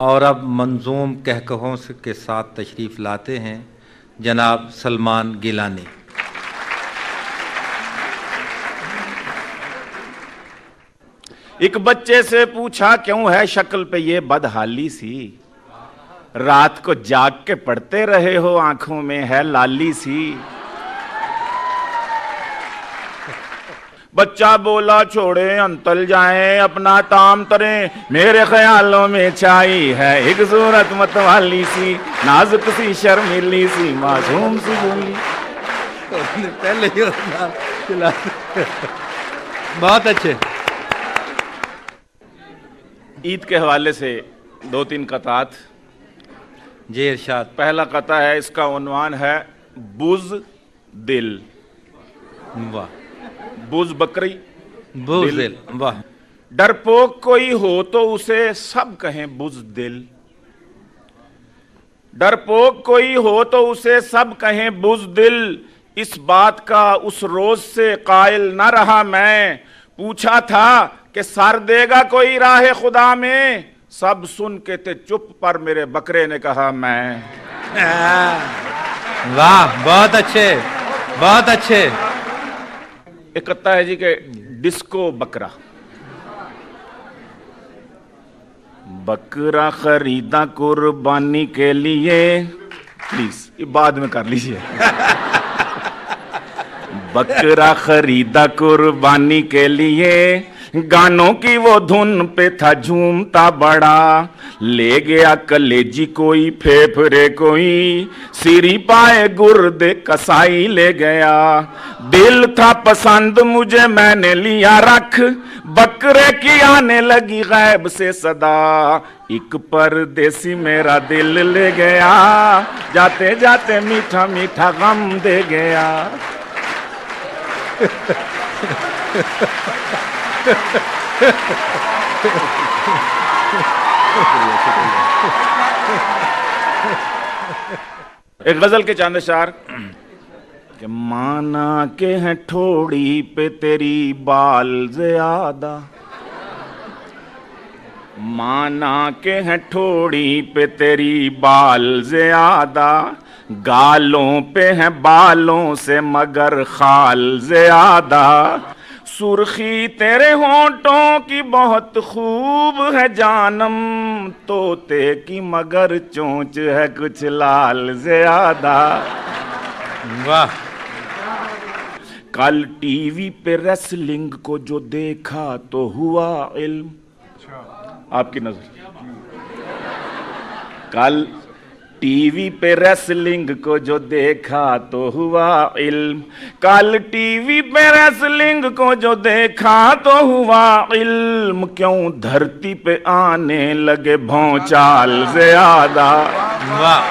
اور اب منظوم کہکہوں کے ساتھ تشریف لاتے ہیں جناب سلمان گیلانی۔ ایک بچے سے پوچھا کیوں ہے شکل پہ یہ بدحالی سی، رات کو جاگ کے پڑھتے رہے ہو آنکھوں میں ہے لالی سی۔ بچہ بولا چھوڑے انتل جائیں اپنا تام تریں، میرے خیالوں میں چھائی ہے ایک صورت متوالی سی، نازک سی شرمیلی سی معصوم سی بولی۔ پہلے بہت اچھے۔ عید کے حوالے سے دو تین قطعات۔ جی ارشاد۔ پہلا قطعہ ہے، اس کا عنوان ہے بز دل۔ واہ، بز بکری، بزدل، واہ۔ ڈرپوک کوئی ہو تو اسے سب کہیں بز دل، ڈرپوک کوئی ہو تو اسے سب کہیں بز دل، اس بات کا اس روز سے قائل نہ رہا میں، پوچھا تھا کہ سر دے گا کوئی راہ خدا میں، سب سن کے تھے چپ پر میرے بکرے نے کہا میں۔ واہ، بہت اچھے، بہت اچھے۔ ایک قطعہ ہے جی کہ ڈسکو بکرا۔ بکرا خریدا قربانی کے لیے، پلیز یہ بعد میں کر لیجئے۔ بکرا خریدا قربانی کے لیے، گانوں کی وہ دھن پہ تھا جھومتا بڑا، لے گیا کلیجی کوئی پھیپھڑے کوئی، سیری پائے گردے کسائی لے گیا، دل تھا پسند مجھے میں نے لیا رکھ، بکرے کی آنے لگی غیب سے صدا، ایک پردیسی میرا دل لے گیا، جاتے جاتے میٹھا میٹھا غم دے گیا۔ ایک غزل کے چاند اشار کہ مانا کہ ہیں ٹھوڑی پہ تیری بال زیادہ، مانا کہ ہیں ٹھوڑی پہ تیری بال زیادہ، گالوں پہ ہیں بالوں سے مگر خال زیادہ، سرخی تیرے ہونٹوں کی بہت خوب ہے جانم، طوطے کی مگر چونچ ہے کچھ لال زیادہ۔ واہ۔ کل ٹی وی پہ ریسلنگ کو جو دیکھا تو ہوا علم، آپ کی نظر، کل ٹی وی پہ ریسلنگ کو جو دیکھا تو ہوا علم، کل ٹی وی پہ ریسلنگ کو جو دیکھا تو ہوا علم، کیوں دھرتی پہ آنے لگے بھونچال زیادہ۔ واہ،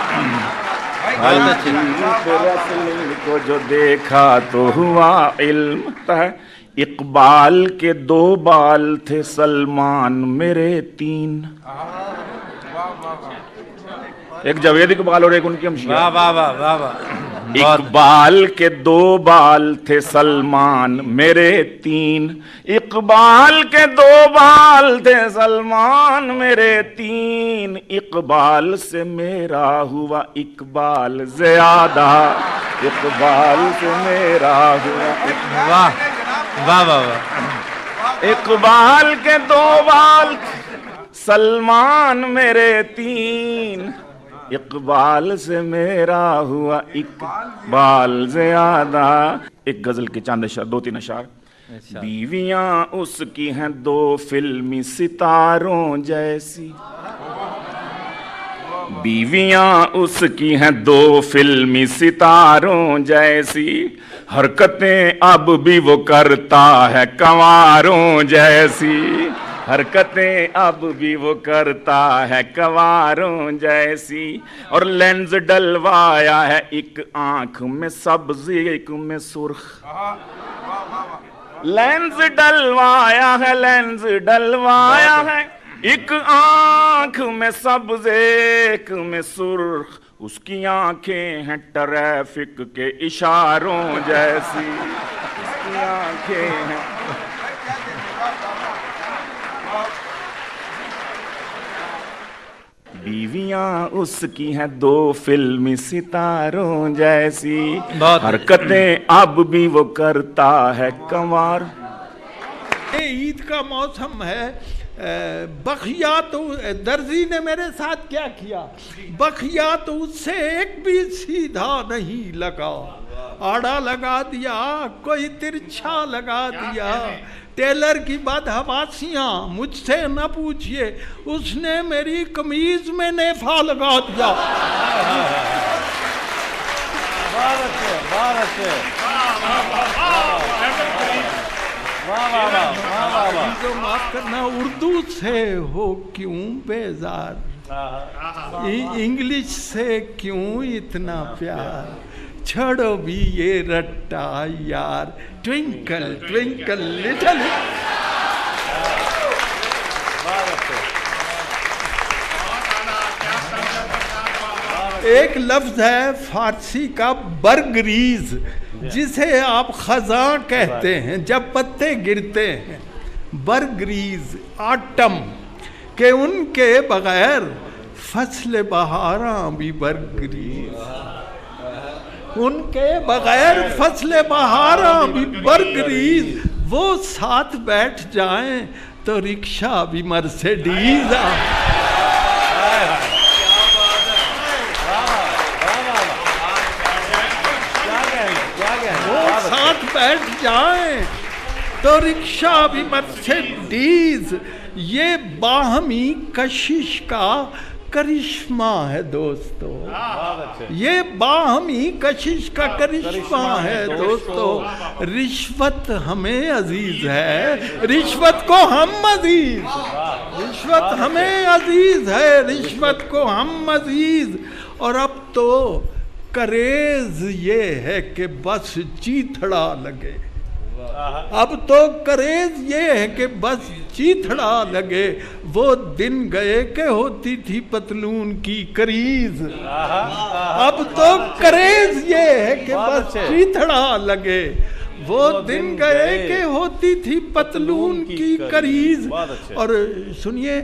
کل ٹی وی پہ ریسلنگ کو جو دیکھا تو ہوا علم۔ اقبال کے 2 بال تھے سلمان میرے 3، ایک جاوید اقبال اور ایک ان کی ہمشیرہ۔ واہ واہ واہ واہ واہ۔ اقبال کے 2 بال تھے سلمان میرے 3، اقبال کے 2 بال تھے سلمان میرے 3، اقبال سے میرا ہوا اقبال زیادہ، اقبال سے میرا ہوا اقبال۔ واہ واہ واہ واہ۔ اقبال کے 2 بال سلمان میرے 3، اقبال سے میرا ہوا اقبال زیادہ۔ ایک غزل کے چاند اشار، 2-3 اشار۔ بیویاں اس کی ہیں 2 فلمی ستاروں جیسی، بیویاں اس کی ہیں 2 فلمی ستاروں جیسی، حرکتیں اب بھی وہ کرتا ہے کنواروں جیسی، حرکتیں اب بھی وہ کرتا ہے کنواروں جیسی، اور لینز ڈلوایا ہے ایک آنکھ میں سبز ایک میں سرخ، لینز ڈلوایا ہے، لینز ڈلوایا ہے ایک آنکھ میں سبز ایک میں سرخ، اس کی آنکھیں ہیں ٹریفک کے اشاروں جیسی، اس کی آنکھیں ہیں۔ بیویاں اس کی ہیں دو فلمی ستاروں جیسی، بہت حرکتیں اب بھی وہ کرتا ہے کنوار. یہ عید کا موسم ہے. بخیا تو درزی نے میرے ساتھ کیا کیا، بخیا تو اس سے ایک بھی سیدھا نہیں لگا، آڑا لگا دیا کوئی ترچھا لگا دیا. ٹیلر کی بدحواسیاں مجھ سے نہ پوچھئے، اس نے میری قمیض میں نیفا لگا دیا. معاف کرنا، اردو سے ہو کیوں بیزار، انگلش سے کیوں اتنا پیار، چھڑو بھی یہ رٹا یار، ٹوینکل ٹوینکل لٹل. ایک لفظ ہے فارسی کا برگریز، جسے آپ خزاں کہتے ہیں جب پتے گرتے ہیں. برگریز آٹم، کہ ان کے بغیر فصل بہاراں بھی برگریز، ان کے بغیر فصل بہاراں بھی برگریز. وہ ساتھ بیٹھ جائیں تو رکشہ بھی مرسیڈیز. ساتھ بیٹھ جائیں تو رکشہ بھی مرسیڈیز. یہ باہمی کشش کا کرشمہ ہے دوستو، یہ باہمی کشش کا کرشمہ ہے دوستو. رشوت ہمیں عزیز ہے، رشوت کو ہم عزیز، رشوت ہمیں عزیز ہے، رشوت کو ہم عزیز. اور اب تو کریز یہ ہے کہ بس چیتھڑا لگے، اب تو کریز یہ ہے کہ بس چیتھڑا لگے. وہ دن گئے کہ ہوتی تھی پتلون کی کریز، اب تو کریز یہ ہے کہ بس چیتھڑا لگے. وہ دن گئے کہ ہوتی تھی پتلون کی کریز. اور سنیے،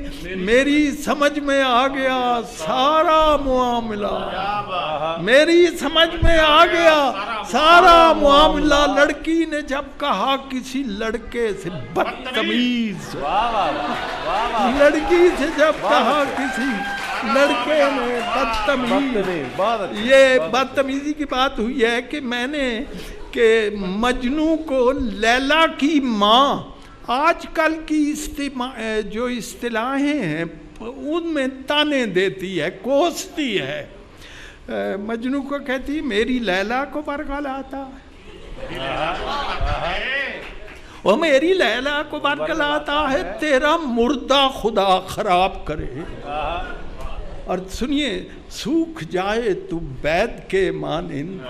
میری سمجھ میں آ گیا سارا معاملہ، میری سمجھ میں آ گیا سارا معاملہ. لڑکی نے جب کہا کسی لڑکے سے بدتمیز، لڑکی سے جب کہا کسی لڑکے نے بدتمیز، یہ بدتمیزی کی بات ہوئی ہے کہ میں نے کہ مجنو کو لیلا کی ماں، آج کل کی جو اصطلاحیں ہیں ان میں تانے دیتی ہے، کوستی ہے. مجنو کو کہتی میری لیلا کو برگلاتا، وہ میری لیلا کو برگلاتا ہے، تیرا مردہ خدا خراب کرے. اور سنیے، سوکھ جائے تو بید کے مانند،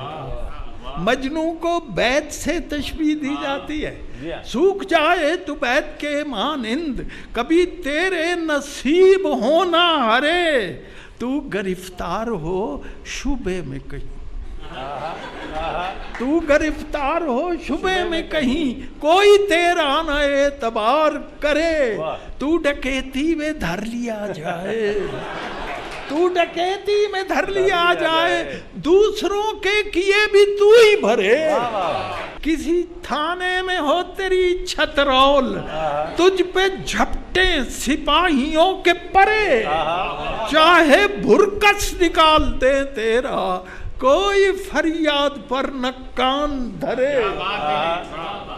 مجنو کو بیت سے تشبیہ دی جاتی ہے. سوکھ جائے تو بیت کے مانند، کبھی تیرے نصیب ہونا ہرے، تو گرفتار ہو شبے میں کہیں، تو گرفتار ہو شبے میں کہیں، کوئی تیرا نہ اعتبار کرے، تو ڈکیتی میں دھر لیا جائے، تو ڈکیتی میں دھر لیا جائے، دوسروں کے کیے بھی تو ہی بھرے. کسی تھانے میں ہو تیری چھترول، تجھ پہ جھپٹے سپاہیوں کے پرے، چاہے بھرکس نکال دے تیرا، کوئی فریاد پر نہ کان دھرے.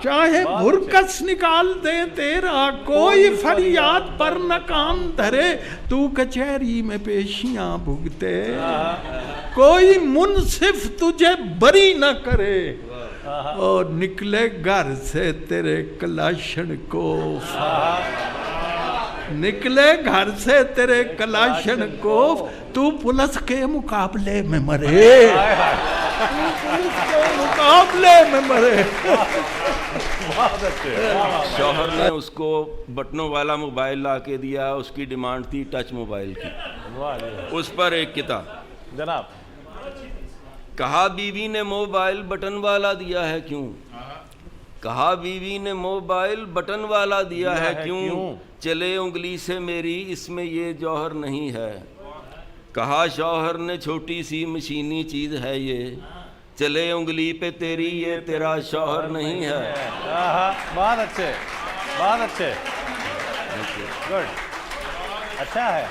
چاہے بھرکس نکال دے تیرا، کوئی فریاد پر نہ کان دھرے. تو کچہری میں پیشیاں بھگتے، کوئی منصف تجھے بری نہ کرے. اور نکلے گھر سے تیرے کلاشن کو، نکلے گھر سے تیرے کلاشن کو، تو پولیس کے مقابلے میں مرے، تو پولیس کے مقابلے میں مرے. شوہر نے اس کو بٹنوں والا موبائل لا کے دیا، اس کی ڈیمانڈ تھی ٹچ موبائل کی. اس پر ایک کتاب جناب کہا بیوی نے موبائل بٹن والا دیا ہے کیوں، کہا بیوی نے موبائل بٹن والا دیا ہے کیوں، چلے انگلی سے میری اس میں یہ جوہر نہیں ہے. کہا شوہر نے چھوٹی سی مشینی چیز ہے یہ، چلے انگلی پہ تیری یہ تیرا شوہر نہیں ہے۔ بہت اچھے، بہت اچھے، گڈ، اچھا ہے۔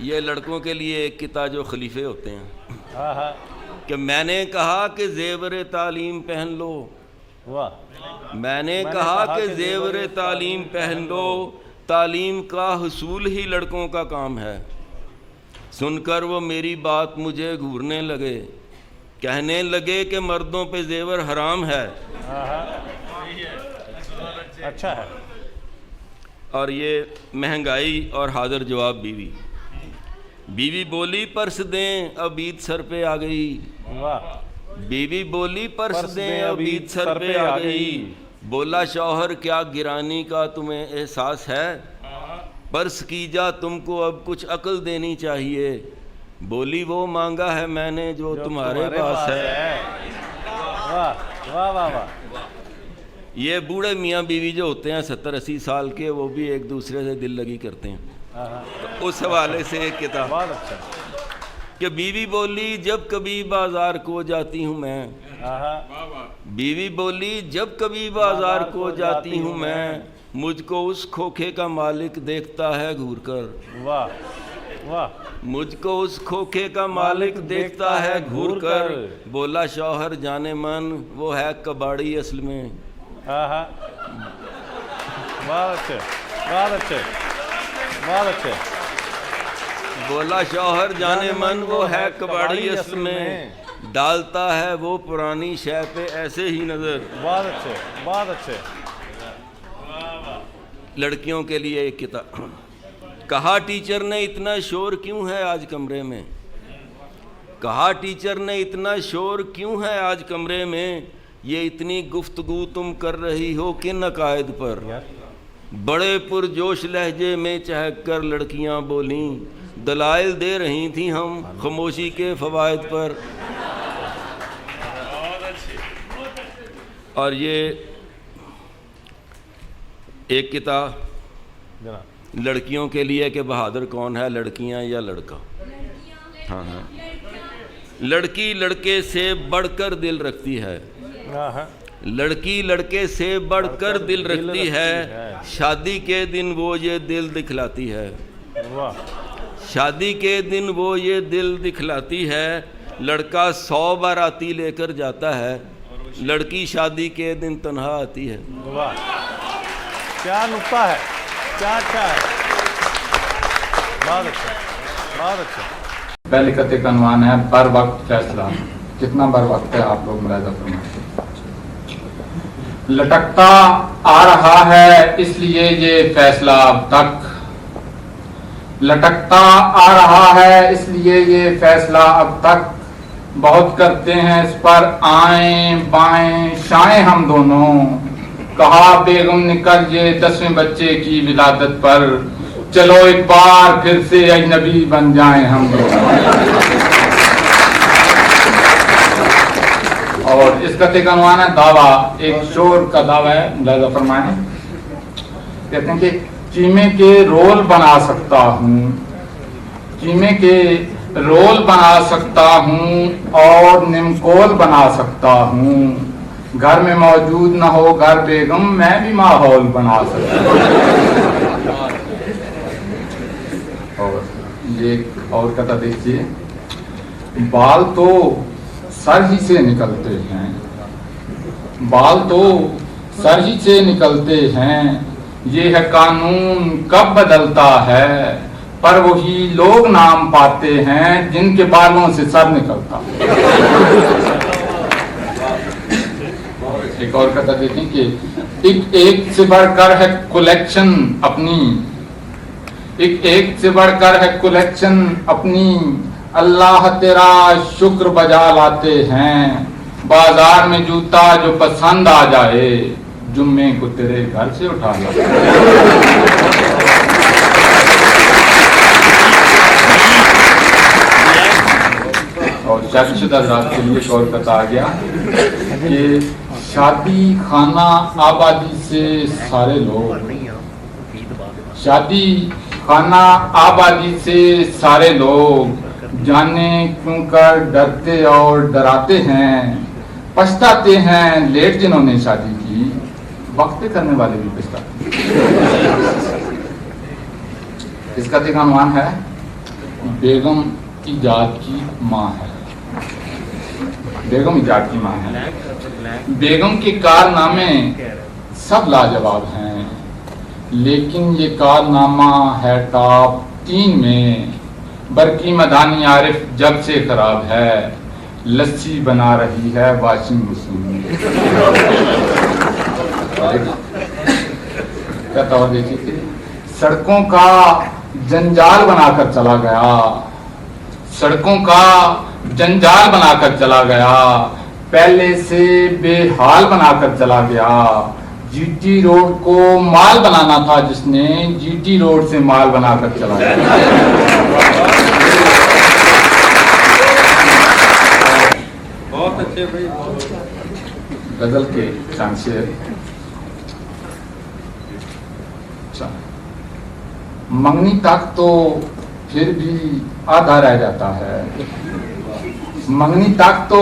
یہ لڑکوں کے لیے ایک کتا جو خلیفے ہوتے ہیں کہ میں نے کہا کہ زیور تعلیم پہن لو، واہ، میں نے کہا کہ زیور تعلیم پہن لو، تعلیم کا حصول ہی لڑکوں کا کام ہے۔ سن کر وہ میری بات مجھے گھورنے لگے، کہنے لگے کہ مردوں پہ زیور حرام ہے۔ اچھا ہے۔ اور یہ مہنگائی اور حاضر جواب بیوی۔ بیوی بولی پرس دیں اب عید سر پہ آ گئی، واہ، بیوی بولی پرس دیں اب عید سر پہ آ گئی، بولا شوہر کیا گرانی کا تمہیں احساس ہے، پرس کی جا تم کو اب کچھ عقل دینی چاہیے، بولی وہ مانگا ہے میں نے جو تمہارے پاس ہے۔ واہ واہ واہ واہ۔ یہ بوڑھے میاں بیوی جو ہوتے ہیں 70-80 سال کے، وہ بھی ایک دوسرے سے دل لگی کرتے ہیں، تو اس حوالے سے ایک کتاب بہت اچھا۔ کہ بیوی بولی جب کبھی بازار کو جاتی ہوں میں، بیوی بولی جب کبھی بازار کو جاتی ہوں میں، مجھ کو اس کھوکھے کا مالک دیکھتا ہے گھور کر، واہ واہ، مجھ کو اس کھوکھے کا مالک دیکھتا ہے گھور کر، بولا شوہر جانے من وہ ہے کباڑی اصل میں۔ بہت اچھے، بہت اچھے، بہت اچھے۔ بولا شوہر جانے من وہ ہے کباڑی اصل میں، ڈالتا ہے وہ پرانی شے پہ ایسے ہی نظر۔ بہت اچھے، بہت اچھے۔ لڑکیوں کے لیے ایک کتاب۔ کہا ٹیچر نے اتنا شور کیوں ہے آج کمرے میں، کہا ٹیچر نے اتنا شور کیوں ہے آج کمرے میں، یہ اتنی گفتگو تم کر رہی ہو کن عقائد پر، بڑے پرجوش لہجے میں چہک کر لڑکیاں بولیں، دلائل دے رہی تھیں ہم خاموشی کے فوائد پر۔ اور یہ ایک کتاب لڑکیوں کے لیے کہ بہادر کون ہے، لڑکیاں یا لڑکا؟ ہاں ہاں، لڑکی لڑکے سے بڑھ کر دل رکھتی ہے، لڑکی لڑکے سے بڑھ کر دل رکھتی ہے، شادی کے دن وہ یہ دل دکھلاتی ہے، شادی کے دن وہ یہ دل دکھلاتی ہے، لڑکا 100 باراتی لے کر جاتا ہے، لڑکی شادی کے دن تنہا آتی ہے۔ واہ، کیا نکتہ ہے، کیا اچھا ہے، بہت اچھا، بہت اچھا۔ پہلے قطعے کا عنوان ہے بر وقت فیصلہ۔ کتنا بر وقت ہے آپ لوگ ملاحظہ فرمائیں۔ لٹکتا آ رہا ہے اس لیے یہ فیصلہ اب تک، لٹکتا آ رہا ہے اس لیے یہ فیصلہ اب تک، بہت کرتے ہیں اس پر آئیں بائیں شائیں ہم دونوں، کہا بیگم نکل یہ 10ویں بچے کی ولادت پر، چلو ایک بار پھر سے اجنبی بن جائیں ہم دونوں۔ اور اس قطعے کا عنوان ہے دعویٰ، ایک شور کا دعویٰ ہے، ملاحظہ فرمائیں۔ کہتے ہیں کہ چیمے کے رول بنا سکتا ہوں، چیمے کے رول بنا سکتا ہوں اور نمکول بنا سکتا ہوں، گھر میں موجود نہ ہو گھر بیگم میں بھی ماحول بنا سکتا ہوں۔ اور یہ اور قطعہ دیکھیے، بال تو سر ہی سے نکلتے ہیں، بال تو سر ہی سے نکلتے ہیں، یہ ہے قانون کب بدلتا ہے، پر وہی لوگ نام پاتے ہیں جن کے بالوں سے سر نکلتا۔ ایک اور قطعہ دیکھیں کہ ایک سے بڑھ کر ہے کلیکشن اپنی، ایک سے بڑھ کر ہے کلیکشن اپنی، اللہ تیرا شکر بجا لاتے ہیں، بازار میں جوتا جو پسند آ جائے جمعے کو تیرے گھر سے اٹھا لاتے ہیں۔ اور شادی شدہ حضرات کے لیے ایک اور قطعہ آ گیا کہ شادی خانہ آبادی سے سارے لوگ، شادی खाना आबादी से सारे लोग जाने क्यों कर डरते और डराते हैं, पछताते हैं लेट जिन्होंने शादी की, वक्त करने वाले भी पछताते हैं। इसका अनुमान है बेगम इजाद की माँ है, बेगम इजाद की माँ है। बेगम के कारनामे सब लाजवाब हैं, लेकिन ये कारनामा है टॉप 3 में। बरकी मदानी आरिफ जब से खराब है, लस्सी बना रही है वॉशिंग मशीन में। क्या और देखिए, सड़कों का जंजाल बनाकर चला गया, सड़कों का जंजाल बनाकर चला गया, पहले से बेहाल बनाकर चला गया। जीटी रोड को माल बनाना था जिसने, जीटी रोड से माल बनाकर चला गया। बहुत अच्छे भाई। गजल के चांद शेर। मंगनी तक तो फिर भी आधा रह जाता है, मंगनी तक तो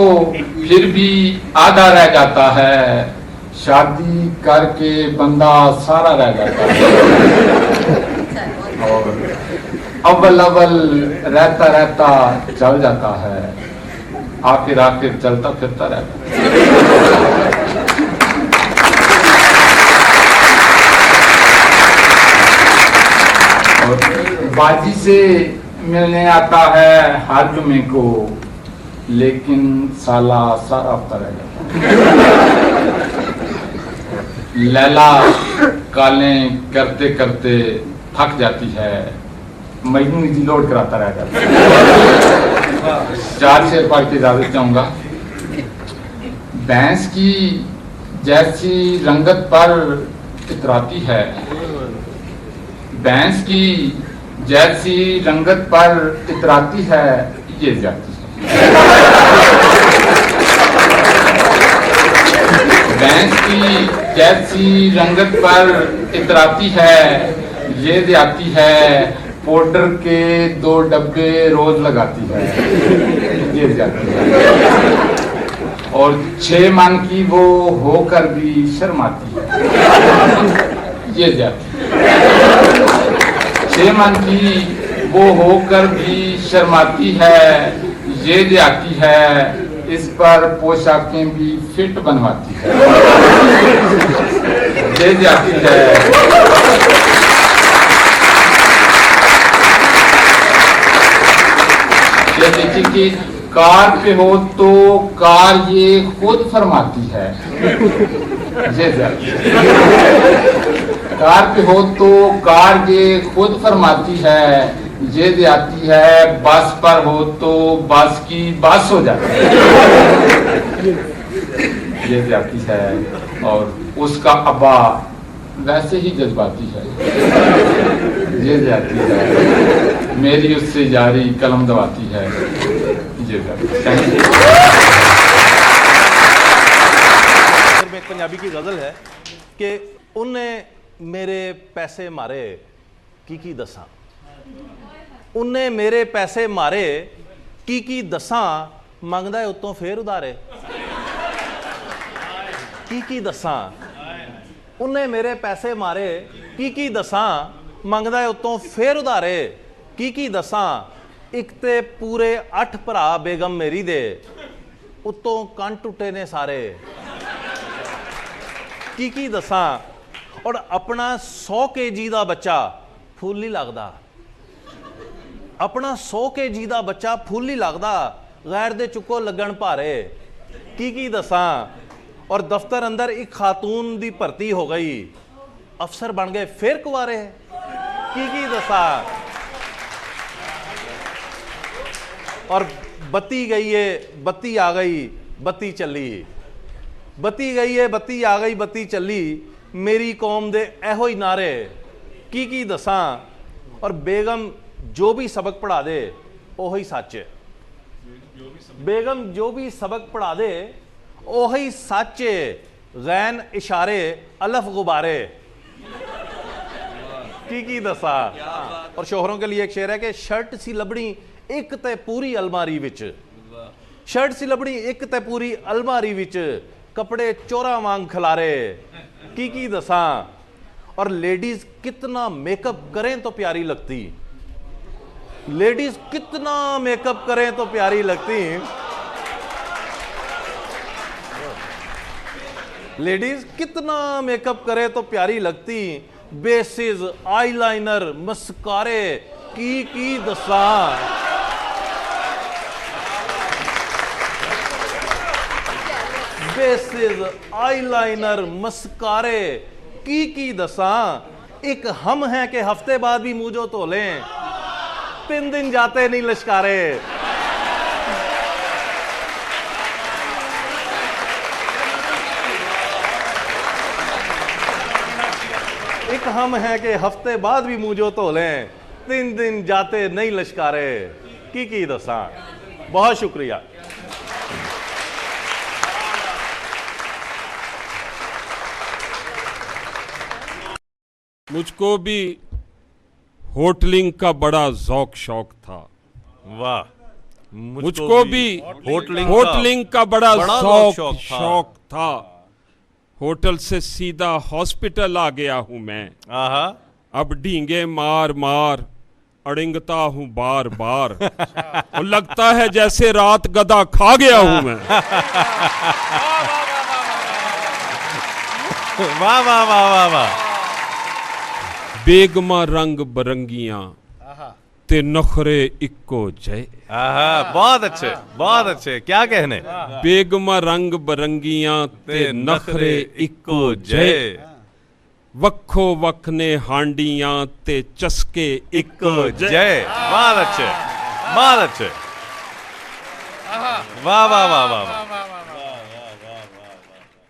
फिर भी आधा रह जाता है, शादी करके बंदा सारा रह जाता है। और अव्वल अव्वल रहता रहता चल जाता है, आखिर आखिर चलता फिरता रहता है। और बाजी से मिलने आता है हर जुमे को, लेकिन साला सारा हफ्ता रह जाता। लैला कालें करते करते थक जाती है, मजनू जी लोड कराता रह जाता है। 4 शेर पढ़ के इजाजत चाहूंगा। भैंस की जैसी रंगत पर इतराती है, भैंस की जैसी रंगत पर इतराती है, ये जाती है। भैंस की जैसी रंगत पर इतराती है, ये जाती है, पाउडर के 2 डब्बे रोज लगाती है, ये जाती है। और 6 मन की वो होकर भी शर्माती है, ये जाती है। 6 मन की वो होकर भी शर्माती है, ये जाती है। इस पर पोशाकें भी फिट बनवाती है, ये जाती है। ये देखिए कि कार पे हो तो कार ये खुद फरमाती है, ये जाती है। कार पे हो तो कार ये खुद फरमाती है, ये जाती है। बस पर हो तो बस की बस हो जाती है, ये जाती है। और उसका अब्बा वैसे ही जज्बाती है, ये जाती है। मेरी उससे जारी कलम दबाती है, ये जाती है। में एक पंजाबी की गज़ल है कि उन्ने मेरे पैसे मारे की दसा, उन्ने मेरे पैसे मारे की दसा, मंगदा है उत्तों फेर उधारे, की दसा। उन्ने मेरे पैसे मारे की दसा, मंगदा है उत्तों फेर उधारे, की दसा। एक ते पूरे 8 भरा बेगम मेरी दे, उत्तों कंन टुटे ने सारे, की दसा। और अपना 100 kg का बच्चा फुल नहीं लगता, अपना 100 kg का बच्चा फुल नहीं लगता, गैर दे चुको लगन भारे, की दसा। और दफ्तर अंदर एक खातून की भर्ती हो गई, अफसर बन गए फिर कुआरे, की दसा। और बत्ती गई है बत्ती आ गई बत्ती चली, बत्ती गई है बत्ती आ गई बत्ती चली, मेरी कौम दे एहो ही नारे, की दसा। और बेगम जो भी सबक पढ़ा दे ओही सच, बेगम जो भी सबक पढ़ा दे ओही सच, गैन इशारे अलफ गुबारे, की दसा। और शोहरों के लिए एक शेर है कि शर्ट सी लबड़ी एक ते पूरी अलमारी विच, शर्ट सी लबड़ी एक ते पूरी अलमारी विच, कपड़े चोरा वांग खलारे, की दसा। और लेडीज कितना मेकअप करें तो प्यारी लगती, लेडीज कितना मेकअप करें तो प्यारी लगती, लेडीज कितना मेकअप करे तो प्यारी लगती, बेसिस आईलाइनर मस्कारे की दसा। बेसिस आईलाइनर मस्कारे की दसा। एक हम हैं कि हफ्ते बाद भी मुंह जो तो लें, 3 दिन जाते नहीं लश्कारे। एक हम हैं कि हफ्ते बाद भी मुंह जो तो लें, 3 दिन जाते नहीं लश्कारे की दसा। बहुत शुक्रिया। मुझको भी होटलिंग का बड़ा ज़ौक शौक था। वाह। मुझको भी होटलिंग का बड़ा ज़ौक शौक था। होटल से सीधा हॉस्पिटल आ गया हूं मैं। आहा। अब डींगे मार मार अड़िंगता हूं बार बार। और लगता है जैसे रात गदा खा गया हूं मैं। वाह वाह वाह वाह वाह। बेगमा रंग बरंगियां ते नखरे इक्को जय। बहुत अच्छे, बहुत अच्छे। क्या कहने। बेगमा रंग बरंगियां ते नखरे इक्को जय। वक्खो वख ने हांडियां ते चस्के इक्को जय। बहुत अच्छे, बहुत अच्छे। वाह वाह वाह वाह।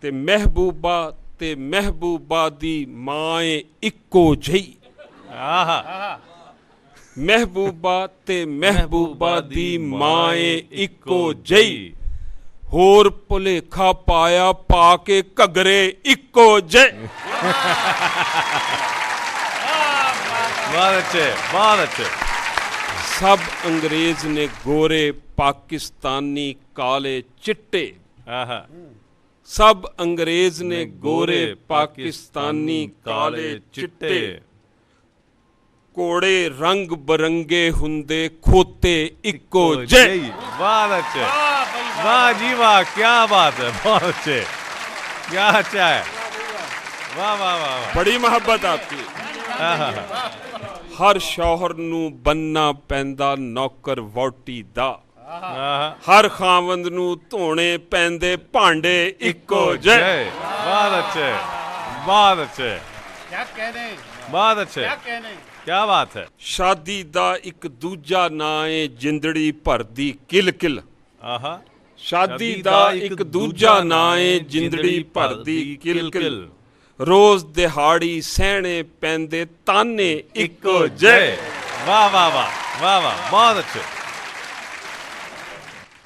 ते महबूबा ते महबूबा दी माए इक्को जई। महबूबा ते महबूबा दी माए इक्को जई। होर भुलेखा पाया पाके घगरे इक्को जय। बहुत अच्छे, बहुत अच्छे। सब अंग्रेज ने गोरे पाकिस्तानी काले चिट्टे। सब अंग्रेज ने गोरे पाकिस्तानी काले चिट्टे। कोड़े रंग बरंगे हुंदे खोते इक्को जय। बहुत अच्छे। वाह जी वाह, क्या बात है। बहुत अच्छे, क्या अच्छा है। वाह वाह वाह। बड़ी मोहब्बत आपकी। हर शौहर नू बनना पैंदा नौकर वोटी दा। हर खावंद नू धोने पैंदे भांडे इक्को जय। बहुत अच्छे, बहुत अच्छे। क्या कहने, बहुत अच्छे। क्या कहने। क्या बात है। शादी दा एक दूजा नां है जिंदड़ी भरदी किल किल। शादी दा एक दूजा नां है जिंदड़ी भरदी किल किल। रोज दिहाड़ी सहने पैंदे ताने इक्को जय। वाह वाह वाह वाह वाह। बहुत अच्छे।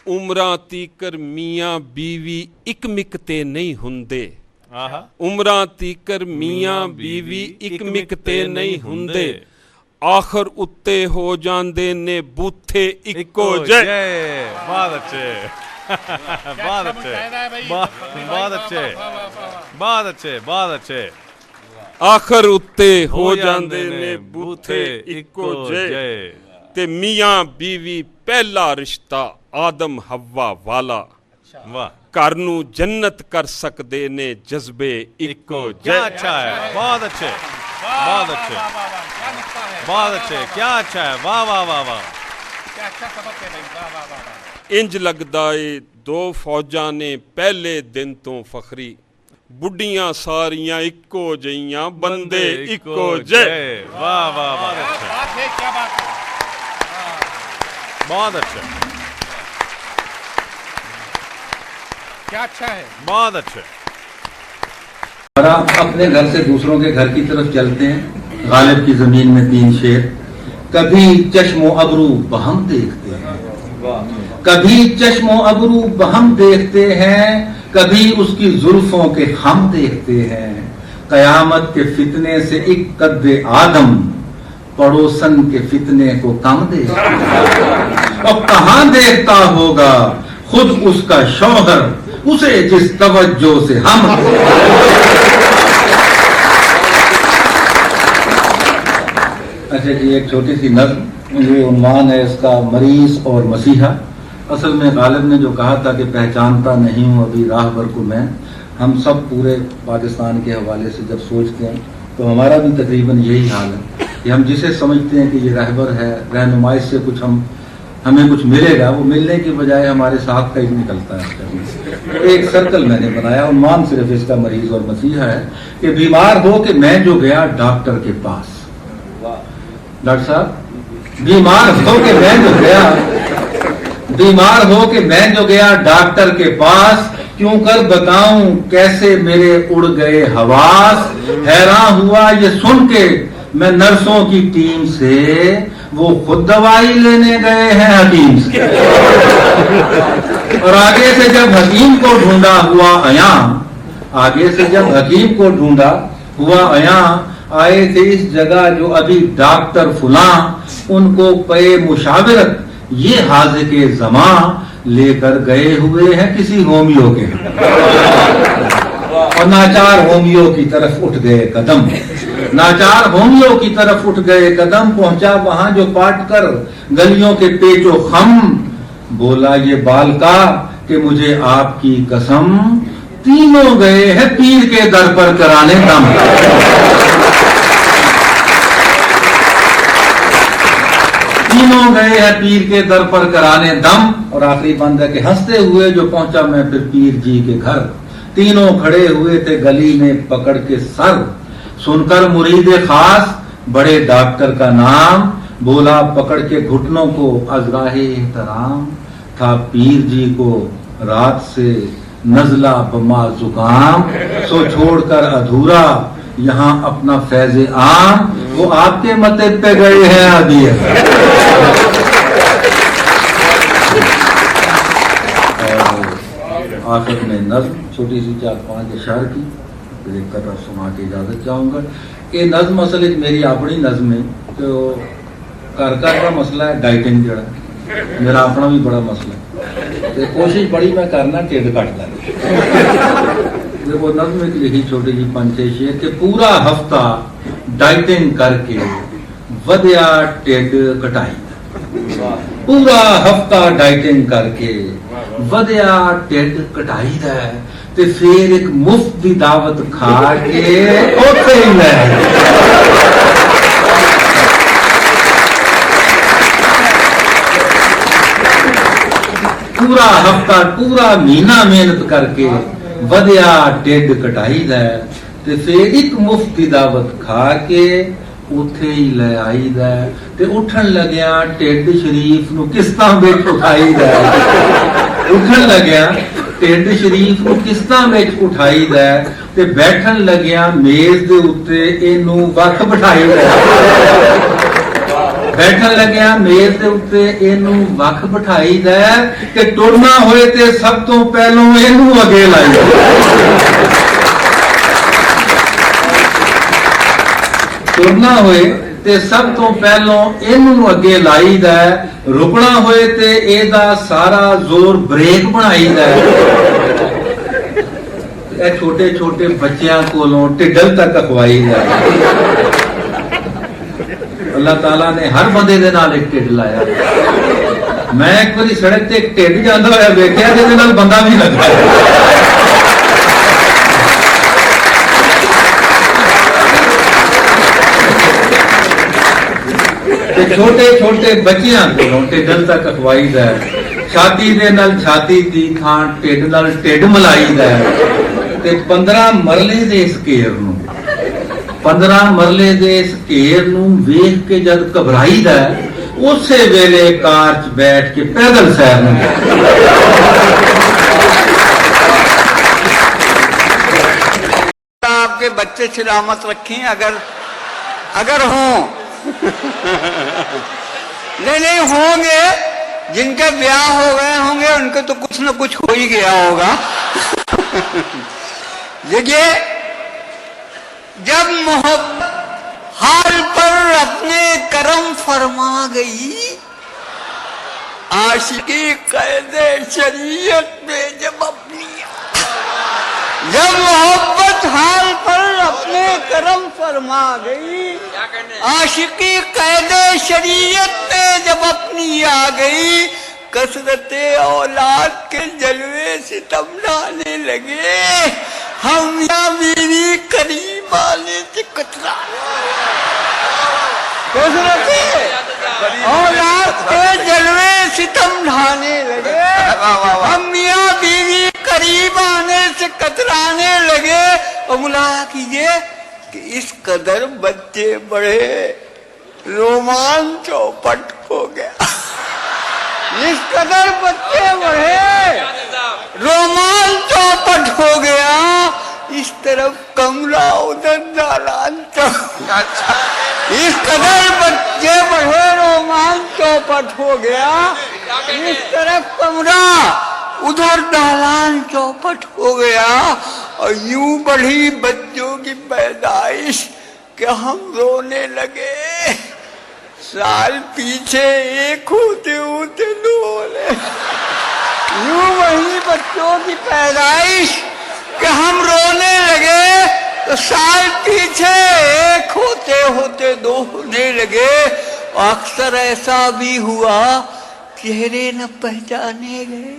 उमरां तीकर मियां बीवी इक मिकते नहीं हुंदे। उमरां तीकर मियां बीवी इक मिकते नहीं हुंदे। आखिर उत्ते हो जांदे ने बूथे इक्को जय। बहुत अच्छे, बहुत अच्छे, बहुत अच्छे, बहुत अच्छे, बहुत अच्छे। आखिर उत्ते हो जांदे ने बूथे इक्को जय। ते मियां बीवी पहला रिश्ता आदम हव्वा वाला। वाह। घर नू जन्नत कर सकदे ने जज्बे इक्को क्या जय। अच्छा है। बहुत अच्छे, बहुत अच्छे, बहुत अच्छे। क्या अच्छा है। वाह वाह वाह वाह। क्या अच्छा सबक है भाई। वाह वाह वाह वाह। इंज लगदा ए दो फौजां ने पहले दिन तो फखरी। बुढ़ियां सारियां इक्को जइयां बंदे इक्को जय। वाह वाह वाह। क्या बात है, क्या बात है। बहुत अच्छा, क्या अच्छा है। बहुत अच्छे। और आप अपने घर से दूसरों के घर की तरफ चलते हैं। गालिब की जमीन में 3 शेर। कभी चश्मो अबरू बहम देखते हैं, कभी चश्मो अबरू बहम देखते हैं, कभी उसकी जुल्फों के हम देखते हैं। कयामत के फितने से एक कद्दे आदम पड़ोसन के फितने को कम दे, और कहां देखता होगा खुद उसका शौहर उसे जिस तवज्जो से हम। अच्छा जी, एक छोटी सी नज़्म, ये उन्वान है इसका, मरीज और मसीहा। असल में गालिब ने जो कहा था कि पहचानता नहीं हूं अभी राहबर को मैं, हम सब पूरे पाकिस्तान के हवाले से जब सोचते हैं तो हमारा भी तकरीबन यही हाल है कि हम जिसे समझते हैं कि ये रहबर है, रहनुमाई से कुछ हमें कुछ मिलेगा, वो मिलने की बजाय हमारे साथ का ही निकलता है। एक सर्कल मैंने बनाया, उन्वान सिर्फ इसका मरीज और मसीहा है कि बीमार हो के मैं जो गया डॉक्टर के पास। डॉक्टर साहब, बीमार हो के मैं जो गया, बीमार हो के मैं जो गया डॉक्टर के पास, क्यों कर बताऊं कैसे मेरे उड़ गए हवास। हैरान हुआ ये सुन के मैं नर्सों की टीम से, वो खुद दवाई लेने गए हैं हकीम से। और आगे से जब हकीम को ढूंढा हुआ अया, आगे से जब हकीम को ढूंढा हुआ अया, आए थे इस जगह जो अभी डॉक्टर फुला, उनको पे मुशावरत ये हाज़िके ज़मा लेकर गए हुए हैं किसी होमियो के, और नाचार होमियो की तरफ उठ गए कदम, नाचार होमियो की तरफ उठ गए कदम। पहुंचा वहां जो पाट कर गलियों के पेचो खम, बोला ये बालका कि मुझे आपकी कसम, तीनों गए हैं पीर के दर पर कराने दम। तीनों गए हैं पीर के दर पर कराने दम। और आखिरी बंद है कि हंसते हुए जो पहुंचा मैं फिर पीर जी के घर, तीनों खड़े हुए थे गली में पकड़ के सर। सुनकर मुरीद खास बड़े डॉक्टर का नाम, बोला पकड़ के घुटनों को अज़राहे एहतराम, था पीर जी को रात से नजला बमा जुकाम, सो छोड़कर अधूरा यहाँ अपना फैज़े आम, वो आपके मते पे गए हैं अभी। और आखिर में नज़्म छोटी सी 4-5 इशार की, फिर एक कथा सुना के इजाजत चाहूंगा। ये नज़्म असल एक मेरी अपनी नज़्म है, तो घर का मसला है डाइटिंग जड़ा, मेरा अपना भी बड़ा मसला है, तो कोशिश बड़ी मैं करना ढिड घट लगा। वो नज़्म एक लिखी छोटी जी 5-6 शेर के, पूरा हफ्ता डाइटिंग करके वधिया ढिड कटाई, पूरा हफ्ता डाइटिंग करके वधिया ढिड कटाई है, ते फिर एक मुफ्त दी दावत खा के उत्थे ही ले। पूरा हफ्ता पूरा महीना मेहनत करके वधिया ढिड कटाई है, ते फिर एक मुफ्त दी दावत खा के उथे ही ले आई है, ते उठन लग्या ढिड शरीफ नू किस्तां विच उठाई है, उठन लग्या ढिड शरीफ नू किस्तां विच उठाई है, ते बैठन लग्या मेज दे उत्ते इनू वख बिठाई है, बैठन लग्या मेज दे उत्ते इनू वख बिठाई है, ते टुरना होए ते सब तो पहलों इनू अगे लाई। टुरना होए ते सब तो पहलों इनू अगे लाई है, रुकना होए ते एदा सारा जोर ब्रेक बनाई है। छोटे छोटे बच्चों कोलों ढिडल तक अखवाई है। अल्लाह ताला ने हर बंदे दे नाल एक ढिड लाया। मैं एक बारी सड़क ते एक ढिड जांदा होया वेखिया, जिहदे नाल बंदा भी लगा। छोटे छोटे बच्चियां कोलों ढिडल तक अखवाई है, छाती दे नाल छाती दी थां ढिड नाल ढिड मलाई है, ते 15 मरले दे इस घेर नूं 15 मरले दे इस घेर नूं वेख के जद घबराई है, उसे वेले कार च बैठ के पैदल सैर नूं आपके बच्चे सलामत रखें, अगर हों नहीं होंगे, जिनके ब्याह हो गए होंगे उनके तो कुछ न कुछ हो ही गया होगा। देखिए जब मोहब्बत हाल पर अपने करम फरमा गई, आशिकी कैदे शरीयत में जब अपनी, जब मोहब्बत हाल पर अपने करम फरमा गई, आशिकी कैदे शरीयत में जब अपनी आ गई, कसरते औलाद के जलवे सितम ढाने लगे, हम या बीवी करीब आने से कतरा, कसरते औलाद के जलवे सितम ढाने लगे, हम मियां बीवी करीब आने से कतराने लगे। और मुलाया कीजिए कि इस कदर बच्चे बड़े, रोमांच चौपट हो गया, इस कदर बच्चे बढ़े, रोमांच चौपट हो गया, इस तरफ कमला उधर दालान चौपट, इस कदर बच्चे बढ़े, रोमांच चौपट हो गया, इस तरफ कमरा उधर दालान चौपट हो गया। और यूं बढ़ी बच्चों की पैदाइश कि हम रोने लगे, साल पीछे एक होते होते दो होने, यूं वही बच्चों की पैदाइश कि हम रोने लगे, तो साल पीछे एक होते होते दो होने लगे। अक्सर ऐसा भी हुआ, चेहरे न पहचाने गए,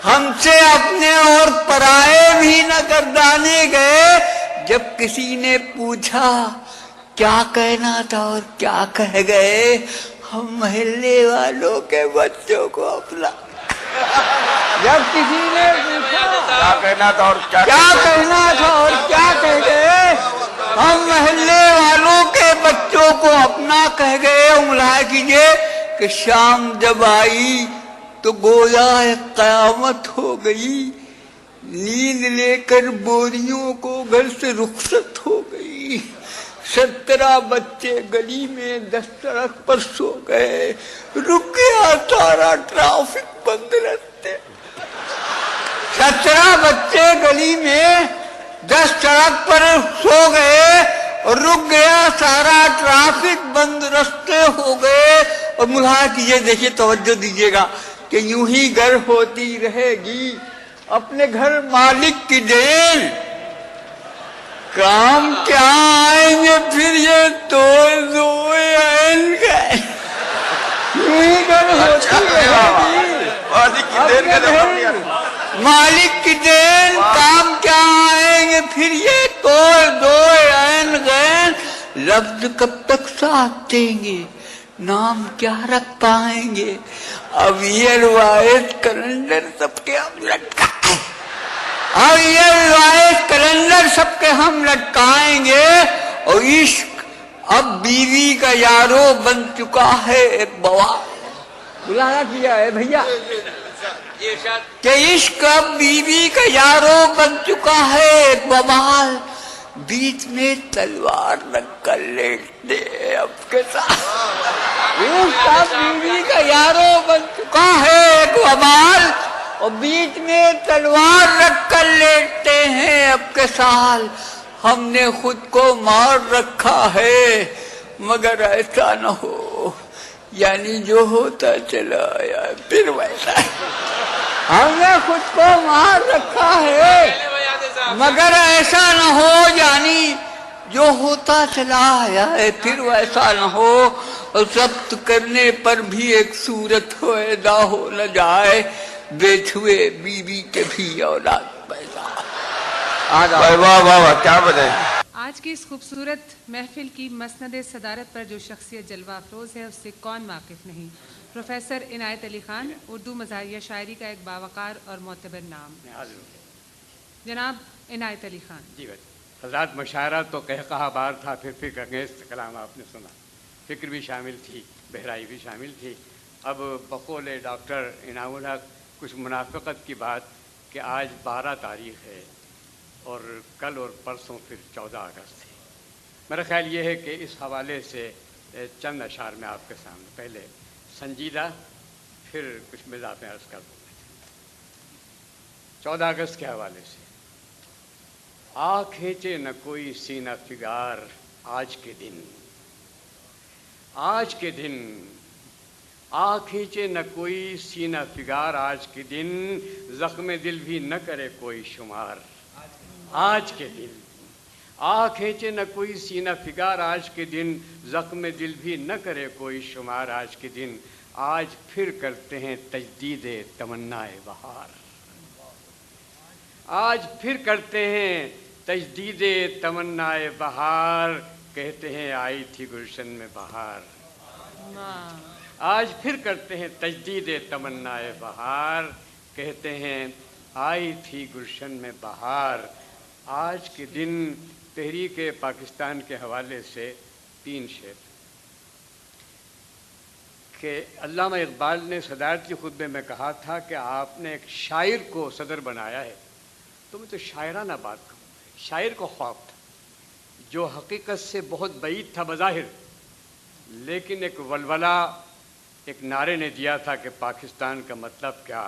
हमसे अपने और पराए भी न गर्दाने गए। जब किसी ने पूछा क्या कहना था और क्या कह गए, हम मोहल्ले वालों के बच्चों को अपना, जब किसी ने पूछा क्या कहना था और क्या कहना था और क्या कह गए, हम मोहल्ले वालों के बच्चों को अपना कह गए। उमला कीजिए कि शाम जब आई तो गोया एक कयामत हो गई, नींद लेकर बोरियों को घर से रुखसत हो गई। 17 बच्चे गली में 10 सड़क पर सो गए, रुक गया सारा ट्रैफिक बंद रहते। 17 बच्चे गली में 10 सड़क पर सो गए और रुक गया सारा ट्रैफिक बंद, रास्ते हो गए। और मुलाहा कीजिए, देखिए तवज्जो दीजिएगा कि यूं ही घर होती रहेगी, अपने घर मालिक की देन, काम क्या आएंगे फिर ये तो यूं ही घर होती रहेगी, मालिक की देन, काम क्या आएंगे फिर ये तोड़ दो ऐन गैन। लफ्ज कब तक साथ देंगे, नाम क्या रख पाएंगे। अब ये रिवायत कैलेंडर सबके हम लटकाए, अब ये रिवायत कैलेंडर सबके हम लटकाएंगे। और इश्क अब बीवी का यारो बन चुका है एक बवाल। बुलाना किया है भैया कि इश्क अब बीवी का यारो बन चुका है एक बवाल, बीच में तलवार रख कर लेटते आपके साथ। बीवी का यारो बन चुका है एक बवाल, और बीच में तलवार रख कर लेटते हैं आपके साल। हमने खुद को मार रखा है मगर ऐसा न हो, यानी जो होता चला आया फिर वैसा। हमने खुद को मार रखा है मगर ऐसा न हो, यानी जो होता चला आया है फिर वैसा न हो। और जब्त करने पर भी एक सूरत हो ऐदा हो न जाए, बेछुए बीवी के भी औलाद पैदा। वाह वाह वाह, क्या बताएं। आज की इस खूबसूरत महफिल की मसनद सदारत पर जो शख्सियत जलवा अफरोज है उससे कौन वाकिफ़ नहीं। प्रोफेसर इनायत अली खान, उर्दू मज़ाहिया शायरी का एक बावकार और मोतबर नाम। जनाब इनायत अली खान। जी भाई हज़रात, मशायरा तो कहकहा बार था, फिर फिक्र अंगेज़ कलाम आपने सुना, फिक्र भी शामिल थी, बहराई भी शामिल थी। अब बकौल डॉक्टर इनामुल हक कुछ मुनाफ़िक़त की बात कि आज 12 तारीख़ है और कल और परसों फिर 14 अगस्त है। मेरा ख़्याल ये है कि इस हवाले से चंद अशार में आपके सामने, पहले संजीदा फिर कुछ मिजाज अर्ज़ कर दूँगा। 14 अगस्त के हवाले से आ खींचे न कोई सीना फिगार आज के दिन, आज के दिन, आ खींचे न कोई सीना फिगार आज के दिन, जख्म दिल भी न करे कोई शुमार आज के दिन, आ खींचे न कोई सीना फिगार आज के दिन, जख्म दिल भी न करे कोई शुमार आज के दिन, आज फिर करते हैं तजदीद तमन्नाए बहार, आज फिर करते हैं तजदीद तमन्नाए बहार, कहते हैं आई थी गुलशन में बहार, आज फिर करते हैं तजदीद तमन्नाए बहार, कहते हैं आई थी गुलशन में बहार। आज के दिन तहरीक पाकिस्तान के हवाले से 3 शेर कि अल्लामा इकबाल ने सदारती खुतबे में कहा था कि आपने एक शायर को सदर बनाया है, तो मैं तो शायराना बात कहूँ, शायर को ख्वाब था जो हकीकत से बहुत बईद था बज़ाहिर, लेकिन एक वलवला एक नारे ने दिया था कि पाकिस्तान का मतलब क्या,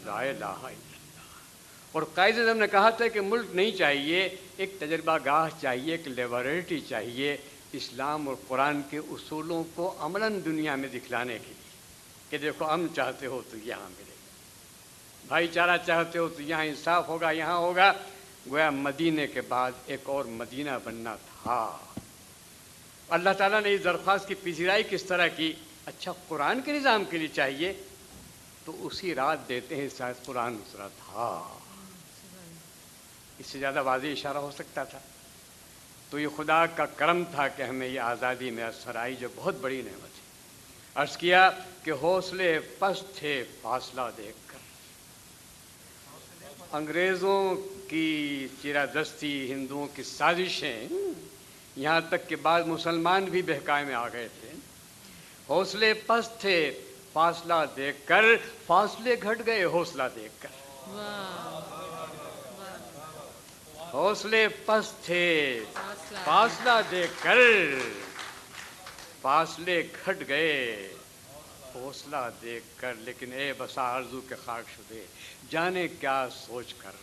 ला इलाहा इल्लल्लाह। और कायद आज़म ने कहा था कि मुल्क नहीं चाहिए, एक तजर्बा गाह चाहिए, एक लेबोरेटरी चाहिए इस्लाम और कुरान के उसूलों को अमलन दुनिया में दिखलाने के लिए कि देखो अमन चाहते हो तो यहाँ मिलेगा, भाईचारा चाहते हो तो यहाँ इंसाफ होगा, यहाँ होगा। गोया मदीने के बाद एक और मदीना बनना था। अल्लाह ताला ने इस दरख्वास्त की पिजराई किस तरह की, अच्छा कुरान के निज़ाम के लिए चाहिए तो उसी रात देते हैं शायद कुरान उसरा था, इससे ज़्यादा वाज़ेह इशारा हो सकता था। तो ये खुदा का करम था कि हमें ये आज़ादी मैसर आई जो बहुत बड़ी नेमत है। अर्ज़ किया कि हौसले पस्त थे फासला देख कर, अंग्रेज़ों की चिरादस्ती, हिंदुओं की साजिशें, यहाँ तक कि बाद मुसलमान भी बहकाए में आ गए थे। हौसले पस्त थे फासला देख कर, फासले घट गए हौसला देख कर। हौसले पस्त थे फासला देख कर, फासले घट गए हौसला देख कर। लेकिन ए बसा आरज़ू के खाक शुदे, जाने क्या सोच कर,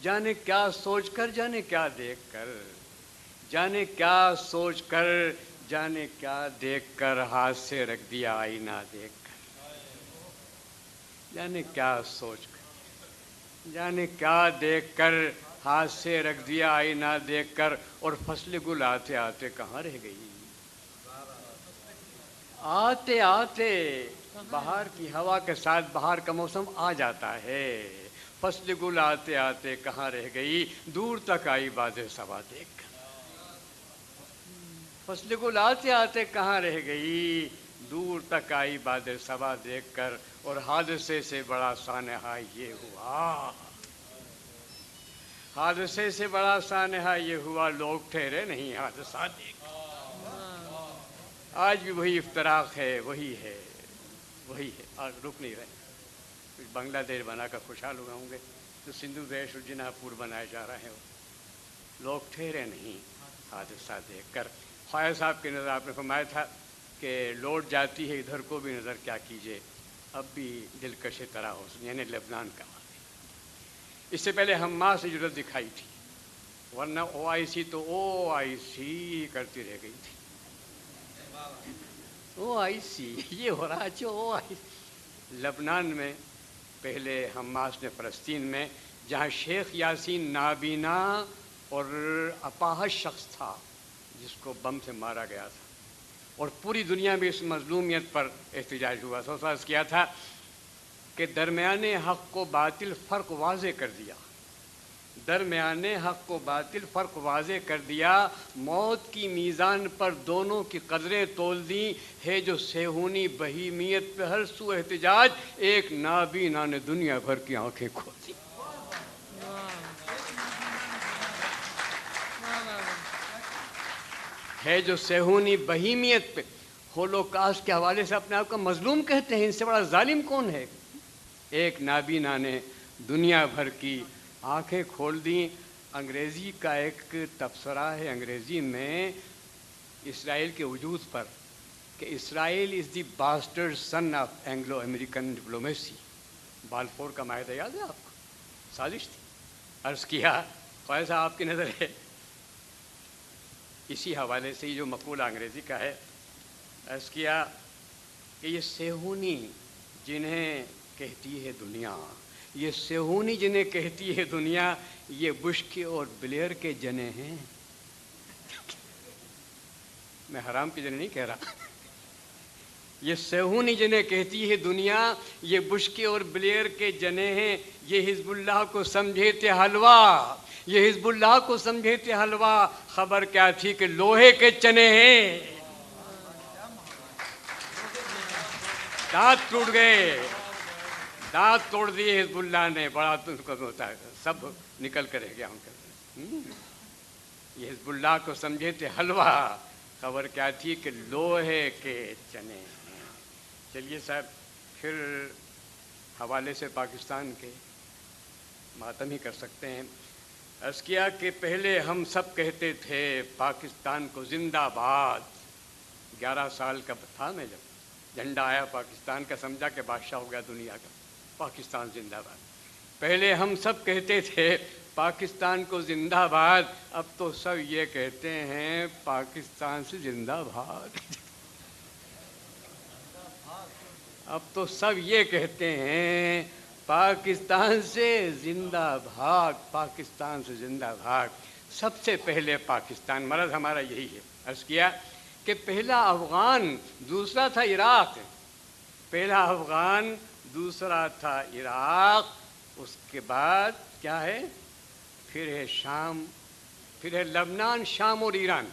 जाने क्या सोच कर, जाने क्या देख कर, जाने क्या सोच कर, जाने क्या देख कर, हाथ से रख दिया आईना देख कर। जाने क्या सोच कर, जाने क्या देख कर, हाथ से रख दिया आईना देख कर। और फसल गुल आते आते कहाँ रह गई, आते आते बाहर की हवा के साथ बाहर का मौसम आ जाता है। फसल गुल आते आते कहाँ रह गई, दूर तक आई बादे सवा देख कर। फसल गुल आते आते कहाँ रह गई, दूर तक आई बादे सवा देख कर। और हादसे से बड़ा सानहा ये हुआ, हादसे से बड़ा सानहा ये हुआ, लोग ठहरे नहीं हादसा देख। आज भी वही इफ्तराक है, वही है, वही है, आज रुक नहीं रहे। कुछ बांग्लादेश बना कर खुशहाल हो होंगे तो सिंधु देश और जिनापुर बनाए जा रहे हो, लोग ठहरे नहीं हादसा देख कर। ख्वाजा साहब की नज़र आपने फरमाया था कि लौट जाती है इधर को भी नज़र क्या कीजिए, अब भी दिलकश तरह हो, यानी लेबनान का। इससे पहले हम्मास से जरूरत दिखाई थी, वरना OIC तो OIC करती रह गई थी। OIC ये हो रहा है, OIC लबनान में पहले हम्मास ने फ़लस्तीन में, जहाँ शेख यासीन नाबीना और अपाहज शख्स था जिसको बम से मारा गया था, और पूरी दुनिया में इस मजलूमियत पर एहतजाज हुआ था। उसने किया था कि दरमियाने हक़ को बातिल फ़र्क वाज़े कर दिया, दरमियाने हक़ को बातिल फ़र्क वाज़े कर दिया। मौत की मीज़ान पर दोनों की कदरें तोल दी है, जो सेहूनी बहीमियत पे हर सू एहतजाज, एक नाबीना ने दुनिया भर की आंखें खोल दी। है जो सेहूनी बहीमियत पे, होलोकास्ट के हवाले से अपने आप को मजलूम कहते हैं, इनसे बड़ा जालिम कौन है। एक नाबीना ने दुनिया भर की आंखें खोल दी। अंग्रेज़ी का एक तबसरा है अंग्रेज़ी में इसराइल के वजूद पर कि Israel is the bastard son of Anglo American diplomacy. Balfour का माहिदा याद है आपको, साजिश थी। अर्ज़ किया फैज साहब आपकी नज़र है इसी हवाले से जो मकूला अंग्रेज़ी का है, अर्ज़ किया कि ये सेहूनी जिन्हें कहती है दुनिया, ये सेहूनी जिन्हें कहती है दुनिया, ये बुश के और ब्लेयर के जने हैं। मैं हराम के जने नहीं कह रहा। ये सेहूनी जिन्हें कहती है दुनिया, ये बुश के और ब्लेयर के जने हैं। ये हिजबुल्लाह को समझे थे हलवा, ये हिजबुल्लाह को समझे थे हलवा, खबर क्या थी कि लोहे के चने हैं। दांत टूट गए, दांत तोड़ दिए हिजबुल्लाह ने, बड़ा तुमको होता है, सब निकल कर रह गया उनका। ये हिजबुल्लाह को समझे थे हलवा, खबर क्या थी कि लोहे के चने हैं। चलिए साहब, फिर हवाले से पाकिस्तान के मातम ही कर सकते हैं। अर्ज़ किया कि पहले हम सब कहते थे पाकिस्तान को जिंदाबाद। 11 साल का था मैं जब झंडा आया पाकिस्तान का, समझा कि बादशाह हो गया दुनिया का, पाकिस्तान जिंदाबाद। पहले हम सब कहते थे पाकिस्तान को जिंदाबाद, अब तो सब ये कहते हैं पाकिस्तान से जिंदाबाद। अब तो सब ये कहते हैं पाकिस्तान से जिंदा भाग, पाकिस्तान से जिंदा भाग। सबसे पहले पाकिस्तान, मर्ज़ हमारा यही है। अर्ज़ किया कि पहला अफ़गान, दूसरा था इराक़, पहला अफ़गान, दूसरा था इराक़, उसके बाद क्या है, फिर है शाम, फिर है लबनान, शाम और ईरान,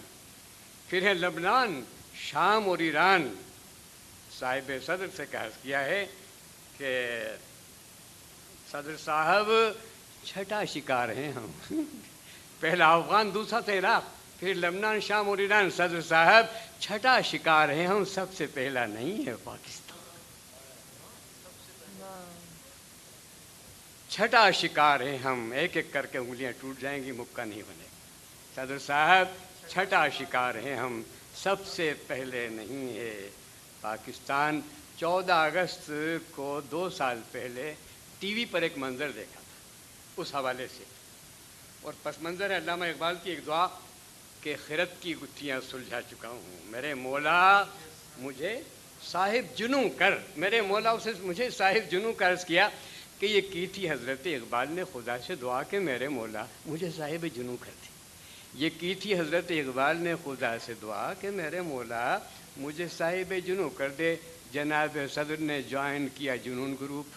फिर है लबनान, शाम और ईरान। साहिब सदर से कहा किया है कि सदर साहब छठा शिकार हैं हम। पहला अफ़गान, दूसरा था इराक़, फिर लबनान, शाम और ईरान। सदर साहब छठा शिकार हैं हम, सबसे पहला नहीं है पाकिस्तान। छठा शिकार हैं हम, एक एक करके उंगलियां टूट जाएंगी, मुक्का नहीं बनेगा। सदर साहब छठा शिकार हैं हम, सबसे पहले नहीं है पाकिस्तान। 14 अगस्त को 2 साल पहले टीवी पर एक मंज़र देखा था उस हवाले से, और पस मंज़र है अल्लामा इकबाल की एक दुआ कि खिरत की गुत्थियाँ सुलझा चुका हूँ, मेरे मौला मुझे साहिब जुनू कर, मेरे मौला उसे मुझे साहिब जुनू का अर्ज़ किया कि ये की थी हज़रत इकबाल ने खुदा से दुआ कि मेरे मौला मुझे साहिब जुनू कर दी। ये की थी हज़रत इकबाल ने खुदा से दुआ कि मेरे मौला मुझे साहिब जुनू कर दे। जनाब सदर ने ज्वाइन किया जुनून ग्रुप।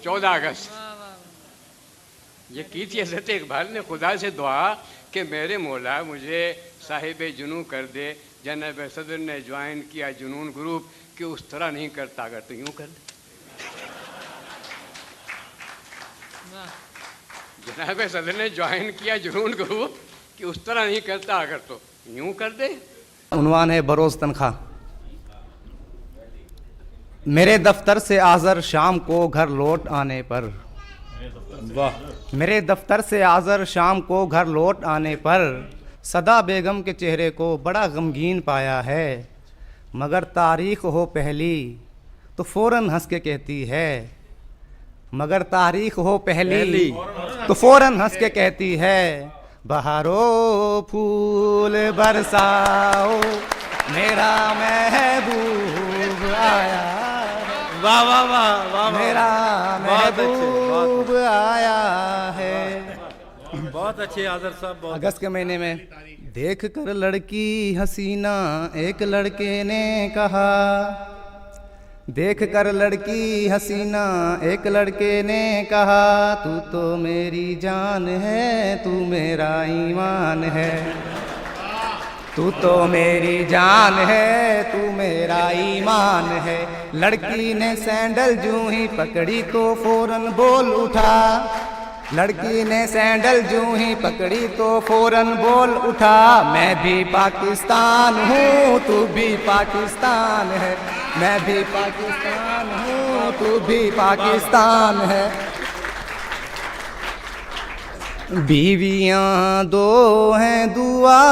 14 अगस्त ये की थी हज़रत इकबाल ने खुदा से दुआ कि मेरे मौला मुझे साहिब जुनू कर दे। जनाब सदर ने ज्वाइन किया जुनून ग्रुप कि उस तरह नहीं करता अगर तो यूँ कर दे। जनाब सदर ने ज्वाइन किया जुनून ग्रुप कि उस तरह नहीं करता अगर तो यूँ कर दे। उन्वान है बरोज़ तनख्वाह। मेरे दफ्तर से आज़र शाम को घर लौट आने पर, मेरे दफ्तर से आज़र शाम को घर लौट आने पर सदा बेगम के चेहरे को बड़ा गमगीन पाया है, मगर तारीख़ हो पहली तो फ़ौरन हंस के कहती है, मगर तारीख़ हो पहली तो फ़ौरन हंस के कहती है, बहारो फूल बरसाओ मेरा महबूब आया, वाह वाह वाह वाह, मेरा महबूब आया है। बहुत अच्छे आज़र साहब, बहुत। अगस्त के महीने में देख कर लड़की हसीना एक लड़के ने कहा, देख कर लड़की हसीना एक लड़के ने कहा, तू तो मेरी जान है तू मेरा ईमान है, तू तो मेरी जान है तू मेरा ईमान है। लड़की ने सैंडल जूं ही पकड़ी तो फौरन बोल उठा, लड़की ने सैंडल जूं ही पकड़ी तो फौरन बोल उठा, मैं भी पाकिस्तान हूँ तू भी पाकिस्तान है, मैं भी पाकिस्तान हूँ तू भी पाकिस्तान है। बीवियाँ दो हैं दुआ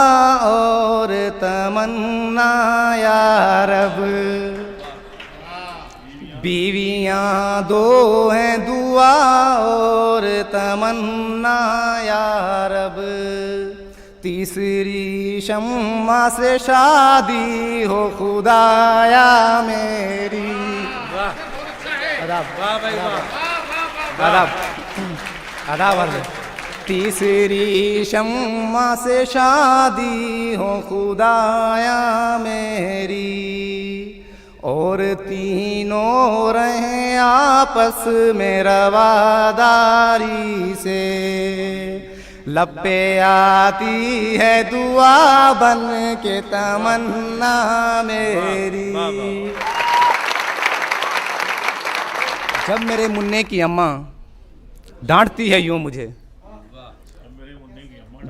और तमन्ना या रब, बीवियाँ میاں دو ہیں دعا اور تمنا یا رب، تیسری شمع سے شادی ہو خدایا میری. تیسری شمع سے شادی ہو خدایا میری، اور تینوں رہیں آپس میں رواداری سے، لب پہ آتی ہے دعا بن کے تمنا میری. جب میرے منع کی اماں ڈانٹتی ہے یوں مجھے،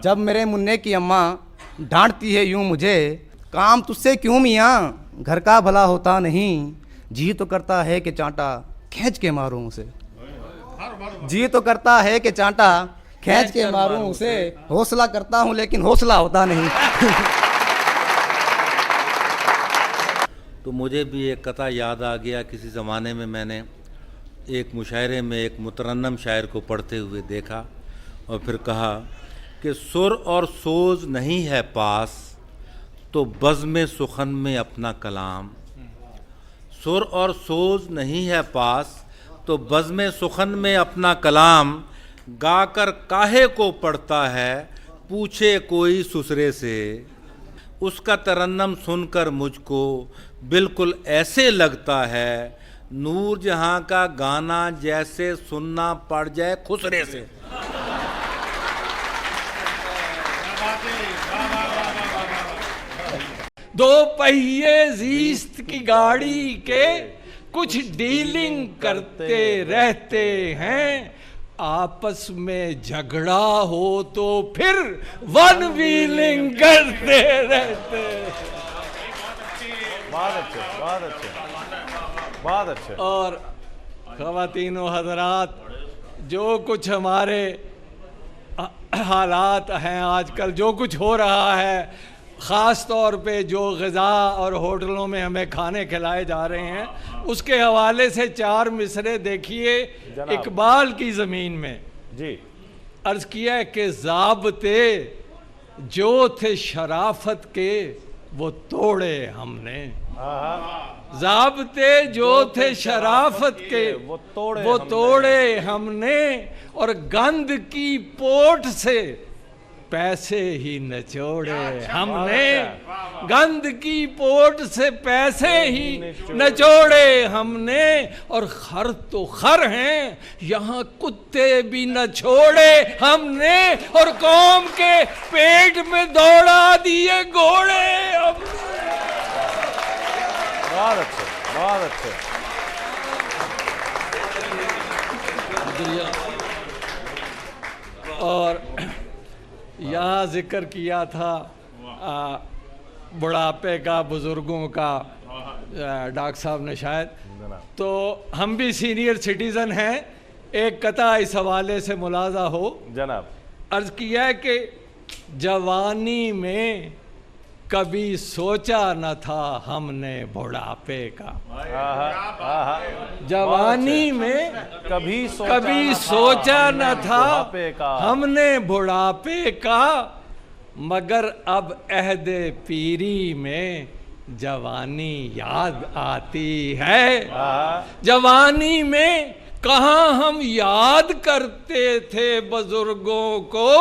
جب میرے منع کی اماں ڈانٹتی ہے یوں مجھے، کام تجھ سے کیوں میاں گھر کا بھلا ہوتا نہیں، جی تو کرتا ہے کہ چانٹا کھینچ کے ماروں اسے، جی تو کرتا ہے کہ چانٹا کھینچ کے ماروں اسے، حوصلہ کرتا ہوں لیکن حوصلہ ہوتا نہیں. تو مجھے بھی ایک قطع یاد آ گیا. کسی زمانے میں میں نے ایک مشاعرے میں ایک مترنم شاعر کو پڑھتے ہوئے دیکھا اور پھر کہا کہ سر اور سوز نہیں ہے پاس تو بزم سخن میں اپنا کلام، سر اور سوز نہیں ہے پاس تو بزم سخن میں اپنا کلام، گا کر کاہے کو پڑھتا ہے پوچھے کوئی سسرے سے، اس کا ترنم سن کر مجھ کو بالکل ایسے لگتا ہے نور جہاں کا گانا جیسے سننا پڑ جائے خسرے سے. دو پہیے زیست کی گاڑی کے کچھ ڈیلنگ کرتے رہتے ہیں، آپس میں جھگڑا ہو تو پھر ون ویلنگ کرتے رہتے. بہت اچھے. اور خواتین و حضرات، جو کچھ ہمارے حالات ہیں آج کل، جو کچھ ہو رہا ہے، خاص طور پہ جو غذا اور ہوٹلوں میں ہمیں کھانے کھلائے جا رہے ہیں، اس کے حوالے سے 4 مصرے دیکھیے اقبال کی زمین میں. جی عرض کیا ہے کہ ضابطے جو تھے شرافت کے وہ توڑے ہم نے، ضابطے جو تھے شرافت کے وہ توڑے ہم نے، اور گند کی پوٹ سے پیسے ہی نچوڑے ہم نے، گند کی پوٹ سے پیسے ہی نچوڑے ہم نے، اور خر تو خر ہیں یہاں کتے بھی نہ چھوڑے ہم نے، اور قوم کے پیٹ میں دوڑا دیے گھوڑے ہم نے. بہت اچھے، بہت اچھے. اور یہاں ذکر کیا تھا بڑھاپے کا، بزرگوں کا، ڈاکٹر صاحب نے شاید، تو ہم بھی سینئر سٹیزن ہیں. ایک قطع اس حوالے سے ملاحظہ ہو جناب. عرض کیا ہے کہ جوانی میں کبھی سوچا نہ تھا ہم نے بڑھاپے کا، جوانی میں کبھی سوچا نہ تھا ہم نے بڑھاپے کا، مگر اب عہد پیری میں جوانی یاد آتی ہے. جوانی میں کہاں ہم یاد کرتے تھے بزرگوں کو،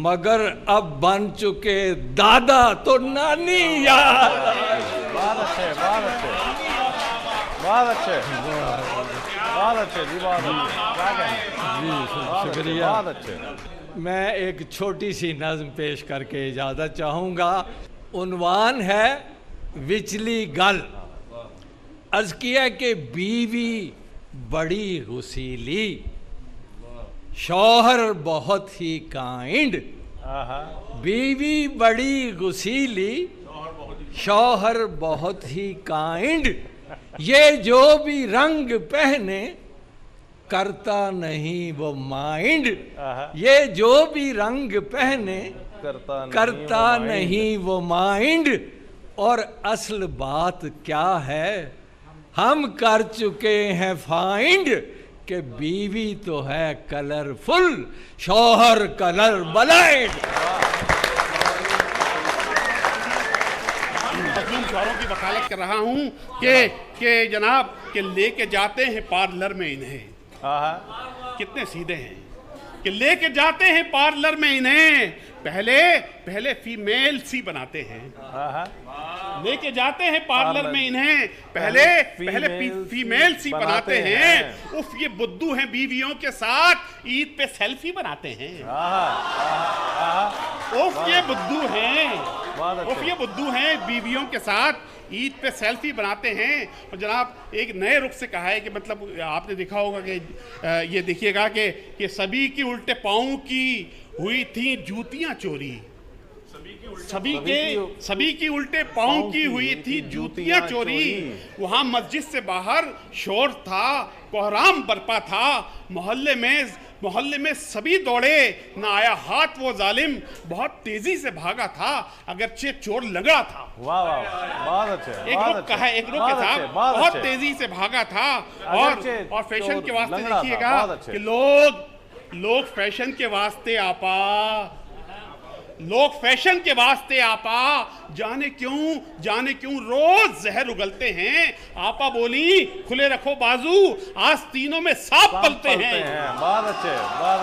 مگر اب بن چکے دادا تو نانی یاد. بہت اچھے، بہت اچھے، بہت اچھے، بہت اچھے جی، بہت شکریہ. بہت اچھے. میں ایک چھوٹی سی نظم پیش کر کے اجازت چاہوں گا. عنوان ہے وچلی گل. عرض کیا کہ بیوی بڑی غسیلی، شوہر بہت ہی کائنڈ. بیوی بڑی غسیلی، شوہر بہت ہی کائنڈ، یہ جو بھی رنگ پہنے کرتا نہیں وہ مائنڈ. یہ جو بھی رنگ پہنے کرتا نہیں وہ مائنڈ. اور اصل بات کیا ہے، हम कर चुके हैं फाइंड कि बीवी तो है कलरफुल, शौहर कलर ब्लाइंड। मजलूम शौहरों की वकालत कर रहा हूँ कि जनाब कि लेके जाते हैं पार्लर में इन्हें, कितने सीधे हैं कि लेके जाते हैं पार्लर में इन्हें, पहले फीमेल सी बनाते हैं, लेके जाते हैं पार्लर में इन्हें, पहले फीमेल सी बनाते हैं। उफ ये बुद्धू हैं बीवियों के साथ ईद पे सेल्फी बनाते हैं। उफ ये बुद्धू हैं बीवियों के साथ ईद पे सेल्फी बनाते हैं। और जनाब एक नए रुख से कहा है कि मतलब आपने देखा होगा कि ये देखिएगा कि सभी की उल्टे पाँव की हुई थी जूतियां चोरी, सभी की उल्टे पाँव की हुई थी जूतियां चोरी। वहां मस्जिद से बाहर शोर था, कोहराम बरपा था, मोहल्ले में सभी दौड़े, न आया हाथ वो जालिम, बहुत तेजी से भागा था अगरचे चोर लंगड़ा था। वाह वाह, बहुत अच्छे। एक रुख कहा है, एक रुख के साथ बहुत तेजी से भागा था। और फैशन के वास्ते देखिएगा कि लोग फैशन के वास्ते लोग फैशन के वास्ते आपा जाने क्यों रोज जहर उगलते हैं। आपा बोली खुले रखो बाजू, आस्तीनों में सांप पलते हैं। बहुत अच्छे, बहुत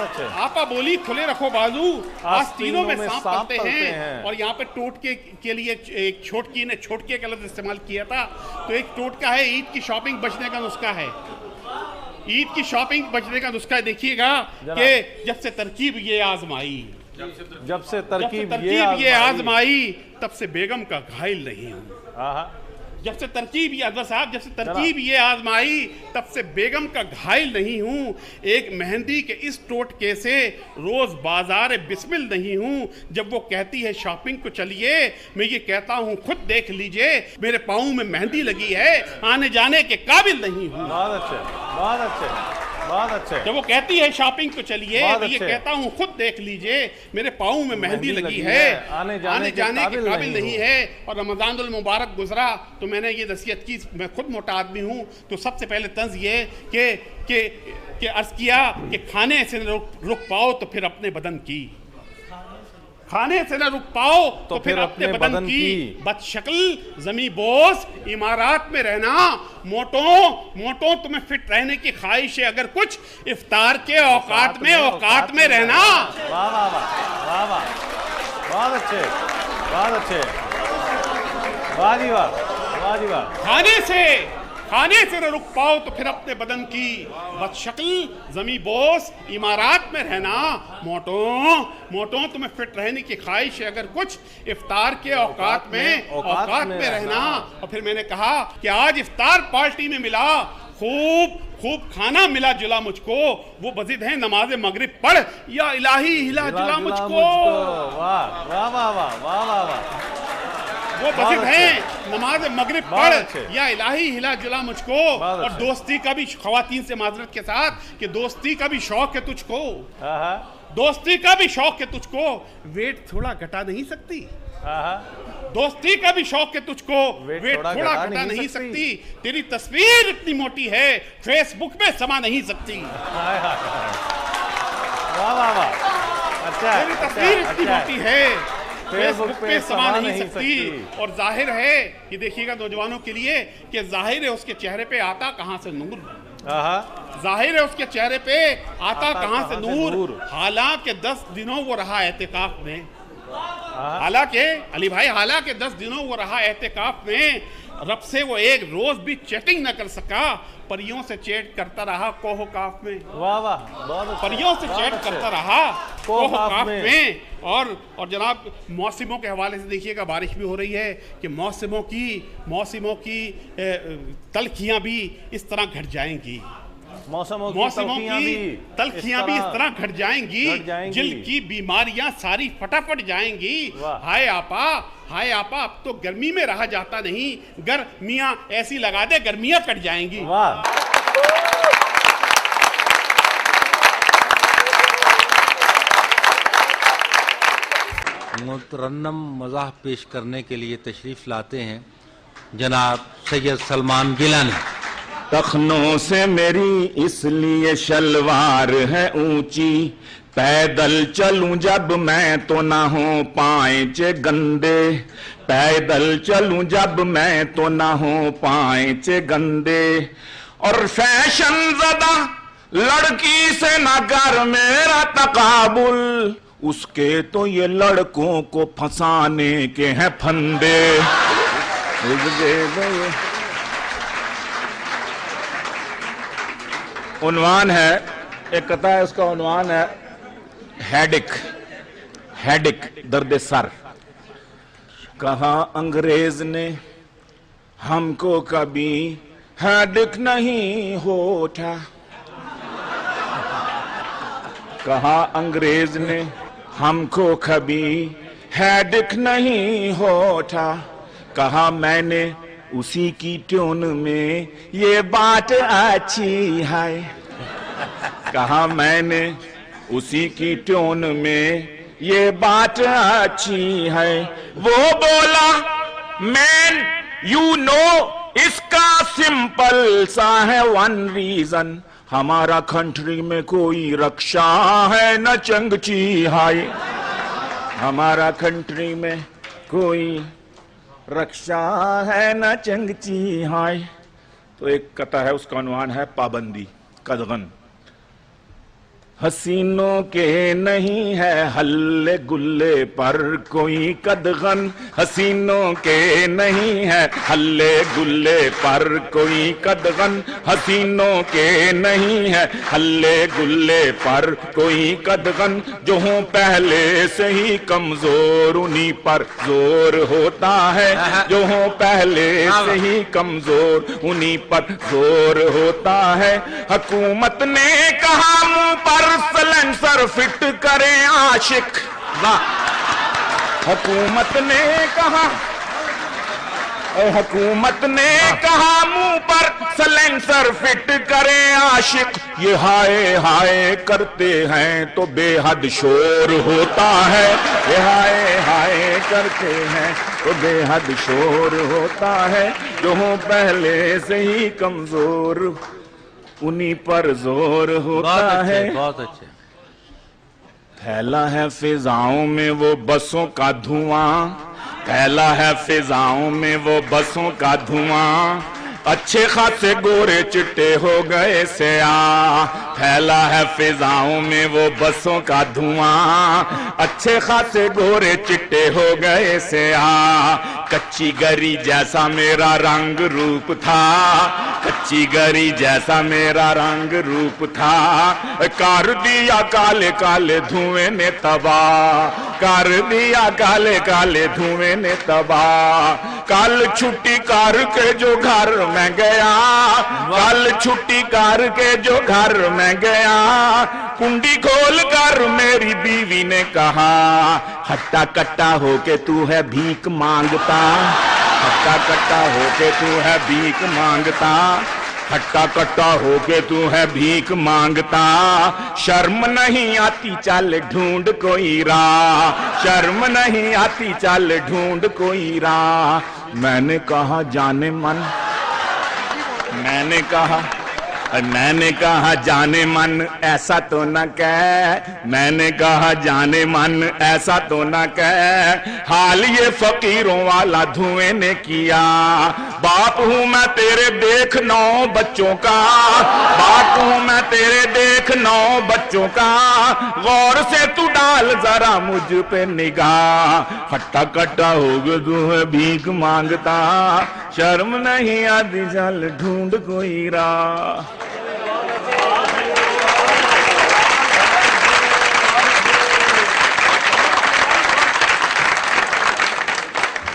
अच्छे। आपा बोली खुले रखो बाजू, आस्तीनों में सांप पलते हैं। और यहाँ पे टोटके के लिए एक छोटकी ने छोटके का लफ्ज इस्तेमाल किया था, तो एक टोटका है ईद की शॉपिंग बचने का नुस्खा है। ईद की शॉपिंग बचने का नुस्खा देखिएगा कि जब से तरकीब ये आजमाई तब से बेगम का घायल नहीं हूँ। जब से तरकीब ये आजमाई तब से बेगम का घायल नहीं हूँ। एक मेहंदी के इस टोटके से रोज बाजार बिस्मिल नहीं हूँ। जब वो कहती है शॉपिंग को चलिए, मैं ये कहता हूँ खुद देख लीजिए, मेरे पाँव में मेहंदी लगी है, आने जाने के काबिल नहीं हूँ। बहुत अच्छे, बहुत अच्छे, बहुत अच्छे। जब वो कहती है शॉपिंग को चलिए, मैं ये कहता हूँ खुद देख लीजिए, मेरे पाँव में मेहंदी लगी है, आने जाने के काबिल नहीं है। और रमज़ानुल मुबारक गुजरा तो मैंने ये नसीहत की, मैं खुद मोटा आदमी हूँ, तो सबसे पहले तंज ये कि अर्ज किया कि खाने से रुक पाओ तो फिर अपने बदन की, खाने से न रुक पाओ तो फिर अपने बदन की बदशक्ल जमी बोस इमारात में रहना, मोटो तुम्हें फिट रहने की ख्वाहिश है अगर कुछ, इफ्तार के औकात में रहना। वाह वाह वाह वाह, बहुत अच्छे, बहुत अच्छे, वाह जी वाह, वाह जी वाह। खाने से न रुक पाओ तो फिर अपने बदन की बदशक्ल जमी बोस इमारात में रहना, मोटो तुम्हें फिट रहने की ख्वाहिश है अगर कुछ, इफ्तार के औकात में रहना। और फिर मैंने कहा कि आज इफ्तार पार्टी में मिला खूब खाना मिला जुला मुझको, वो बजिद है नमाज मगरिब पढ़ या इलाही हिला जुला मुझको। वाह वाह वाह वाह वाह वाह, वो बजिद है नमाज मगरिब पढ़ या इलाही हिला जुला मुझको। और दोस्ती का भी, ख्वातीन से माजरत के साथ, कि दोस्ती का भी शौक है तुझको, दोस्ती का भी शौक है तुझको, वेट थोड़ा घटा नहीं सकती। दोस्ती का भी शौक है तुझको, वेट थोड़ा घटा नहीं सकती। तेरी तस्वीर इतनी मोटी है फेसबुक पे समा नहीं सकती। वाह वाह वाह, अच्छा, तेरी तस्वीर इतनी मोटी है फेसबुक पे समा नहीं सकती। और जाहिर है, ये देखिएगा नौजवानों के लिए, कि जाहिर है उसके चेहरे पे आता कहां से नूर, जाहिर है उसके चेहरे पे आता कहां से नूर। हालांकि 10 दिनों वो रहा एहतिकाफ में, हालांकि अली भाई, हालांकि 10 दिनों वो रहा एहतिकाफ में, रब से वो एक रोज भी चैटिंग न कर सका, परियों से चैट करता रहा कोह काफ में। वाह वाह, परियों से चैट करता रहा कोह काफ में। और जनाब मौसमों के हवाले से देखिएगा, बारिश भी हो रही है कि मौसमों की तलखियां भी इस तरह घट जाएंगी, मौसमों की तलखियां भी इस तरह घट जाएंगी, जिल की बीमारियां सारी फटाफट जाएंगी। हाय आपा अब तो गर्मी में रहा जाता नहीं, गर्मियां ऐसी लगा दे गर्मियां कट जाएंगी। वाह, मुतरन्नम मज़ाह पेश करने के लिए तशरीफ़ लाते हैं जनाब सैयद सलमान गिलानी। तखनों से मेरी इसलिए शलवार है ऊंची, पैदल चलूं जब मैं तो ना हो पाएचे गंदे, पैदल चलूं जब मैं तो ना हो पाएचे गंदे। और फैशन ज़दा लड़की से ना कर मेरा तकाबुल, उसके तो ये लड़कों को फंसाने के हैं फंदे। उन्वान है, एक कथा है, उसका उन्वान है हेडिक, हेडिक दर्द सर। कहा अंग्रेज ने हमको कभी हेडिक नहीं होता, कहा अंग्रेज ने हमको कभी हेडिक नहीं होता। कहा मैंने उसी की ट्यून में ये बात अच्छी है, कहा मैंने उसी की ट्यून में ये बात अच्छी है। वो बोला मैन यू नो इसका सिंपल सा है वन रीजन, हमारा कंट्री में कोई रक्षा है न चंगची है, हमारा कंट्री में कोई रक्षा है न चंगची है। तो एक कथा है, उसका उन्वान है पाबंदी कदगन। हसीनों के नहीं है हल्ले गुल्ले पर कोई कदगन, हसीनों के नहीं है हल्ले गुल्ले पर कोई कदगन, हसीनों के नहीं है हल्ले गुल्ले पर कोई कदगन। जो हूँ पहले से ही कमजोर उन्हीं पर जोर होता है, जो हूँ पहले से ही कमजोर उन्हीं पर जोर होता है। हुकूमत ने कहा मुंह पर सलेंसर फिट करें आशिक, हुकूमत ने कहा, हुकूमत ने कहा मुंह पर सलेंसर फिट करें आशिक। ये हाय हाय करते हैं तो बेहद शोर होता है, ये हाय हाय करते हैं तो बेहद शोर होता है। जो हो पहले से ही कमजोर उन्हीं पर जोर होता है। बहुत अच्छे। फैला है फिजाओं में वो बसों का धुआं, फैला है फिजाओं में वो बसों का धुआं, अच्छे खासे गोरे चिट्टे हो गए स्याह। फैला है फिजाओं में वो बसों का धुआं, अच्छे खासे गोरे चिट्टे हो गए स्याह। कच्ची गरी जैसा मेरा रंग रूप था, कच्ची गरी जैसा मेरा रंग रूप था। कर दिया काले काले धुएं ने तबाह, कर दिया काले काले धुएं ने तबाह। कल छुट्टी कर के जो घर में गया, कल छुट्टी कर के जो घर में गया, कुंडी खोल कर मेरी बीवी ने कहा हट्टा कट्टा होके तू है भीख मांगता, हट्टा कट्टा होके तू है भीख मांगता, हट्टा कट्टा होके तू है भीख मांगता। शर्म नहीं आती चल ढूंढ कोई राह, शर्म नहीं आती चल ढूंढ कोई राह। मैंने कहा जाने मन, मैंने कहा जाने मन ऐसा तो न कह, मैंने कहा जाने मन ऐसा तो न कह। हाल ये फकीरों वाला धुएं ने किया। बाप हूं मैं तेरे देख 9 बच्चों का, बाप हूं मैं तेरे देख 9 बच्चों का। गौर से तू डाल जरा मुझ पे निगाह, हट्टा कट्टा हो गया तू है भीख मांगता। शर्म नहीं आती चल ढूंढ कोई राह।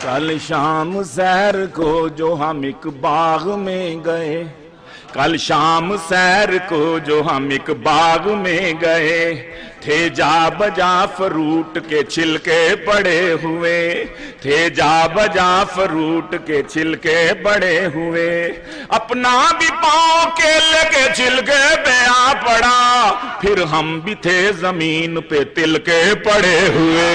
कल शाम सैर को जो हम एक बाग में गए, कल शाम सैर को जो हम एक बाग में गए, थे जा बजा फ्रूट के छिलके पड़े हुए, थे जा बजा फ्रूट के छिलके पड़े हुए। अपना भी पाँव केले के छिलके पे आ पड़ा, फिर हम भी थे जमीन पे तिल के पड़े हुए।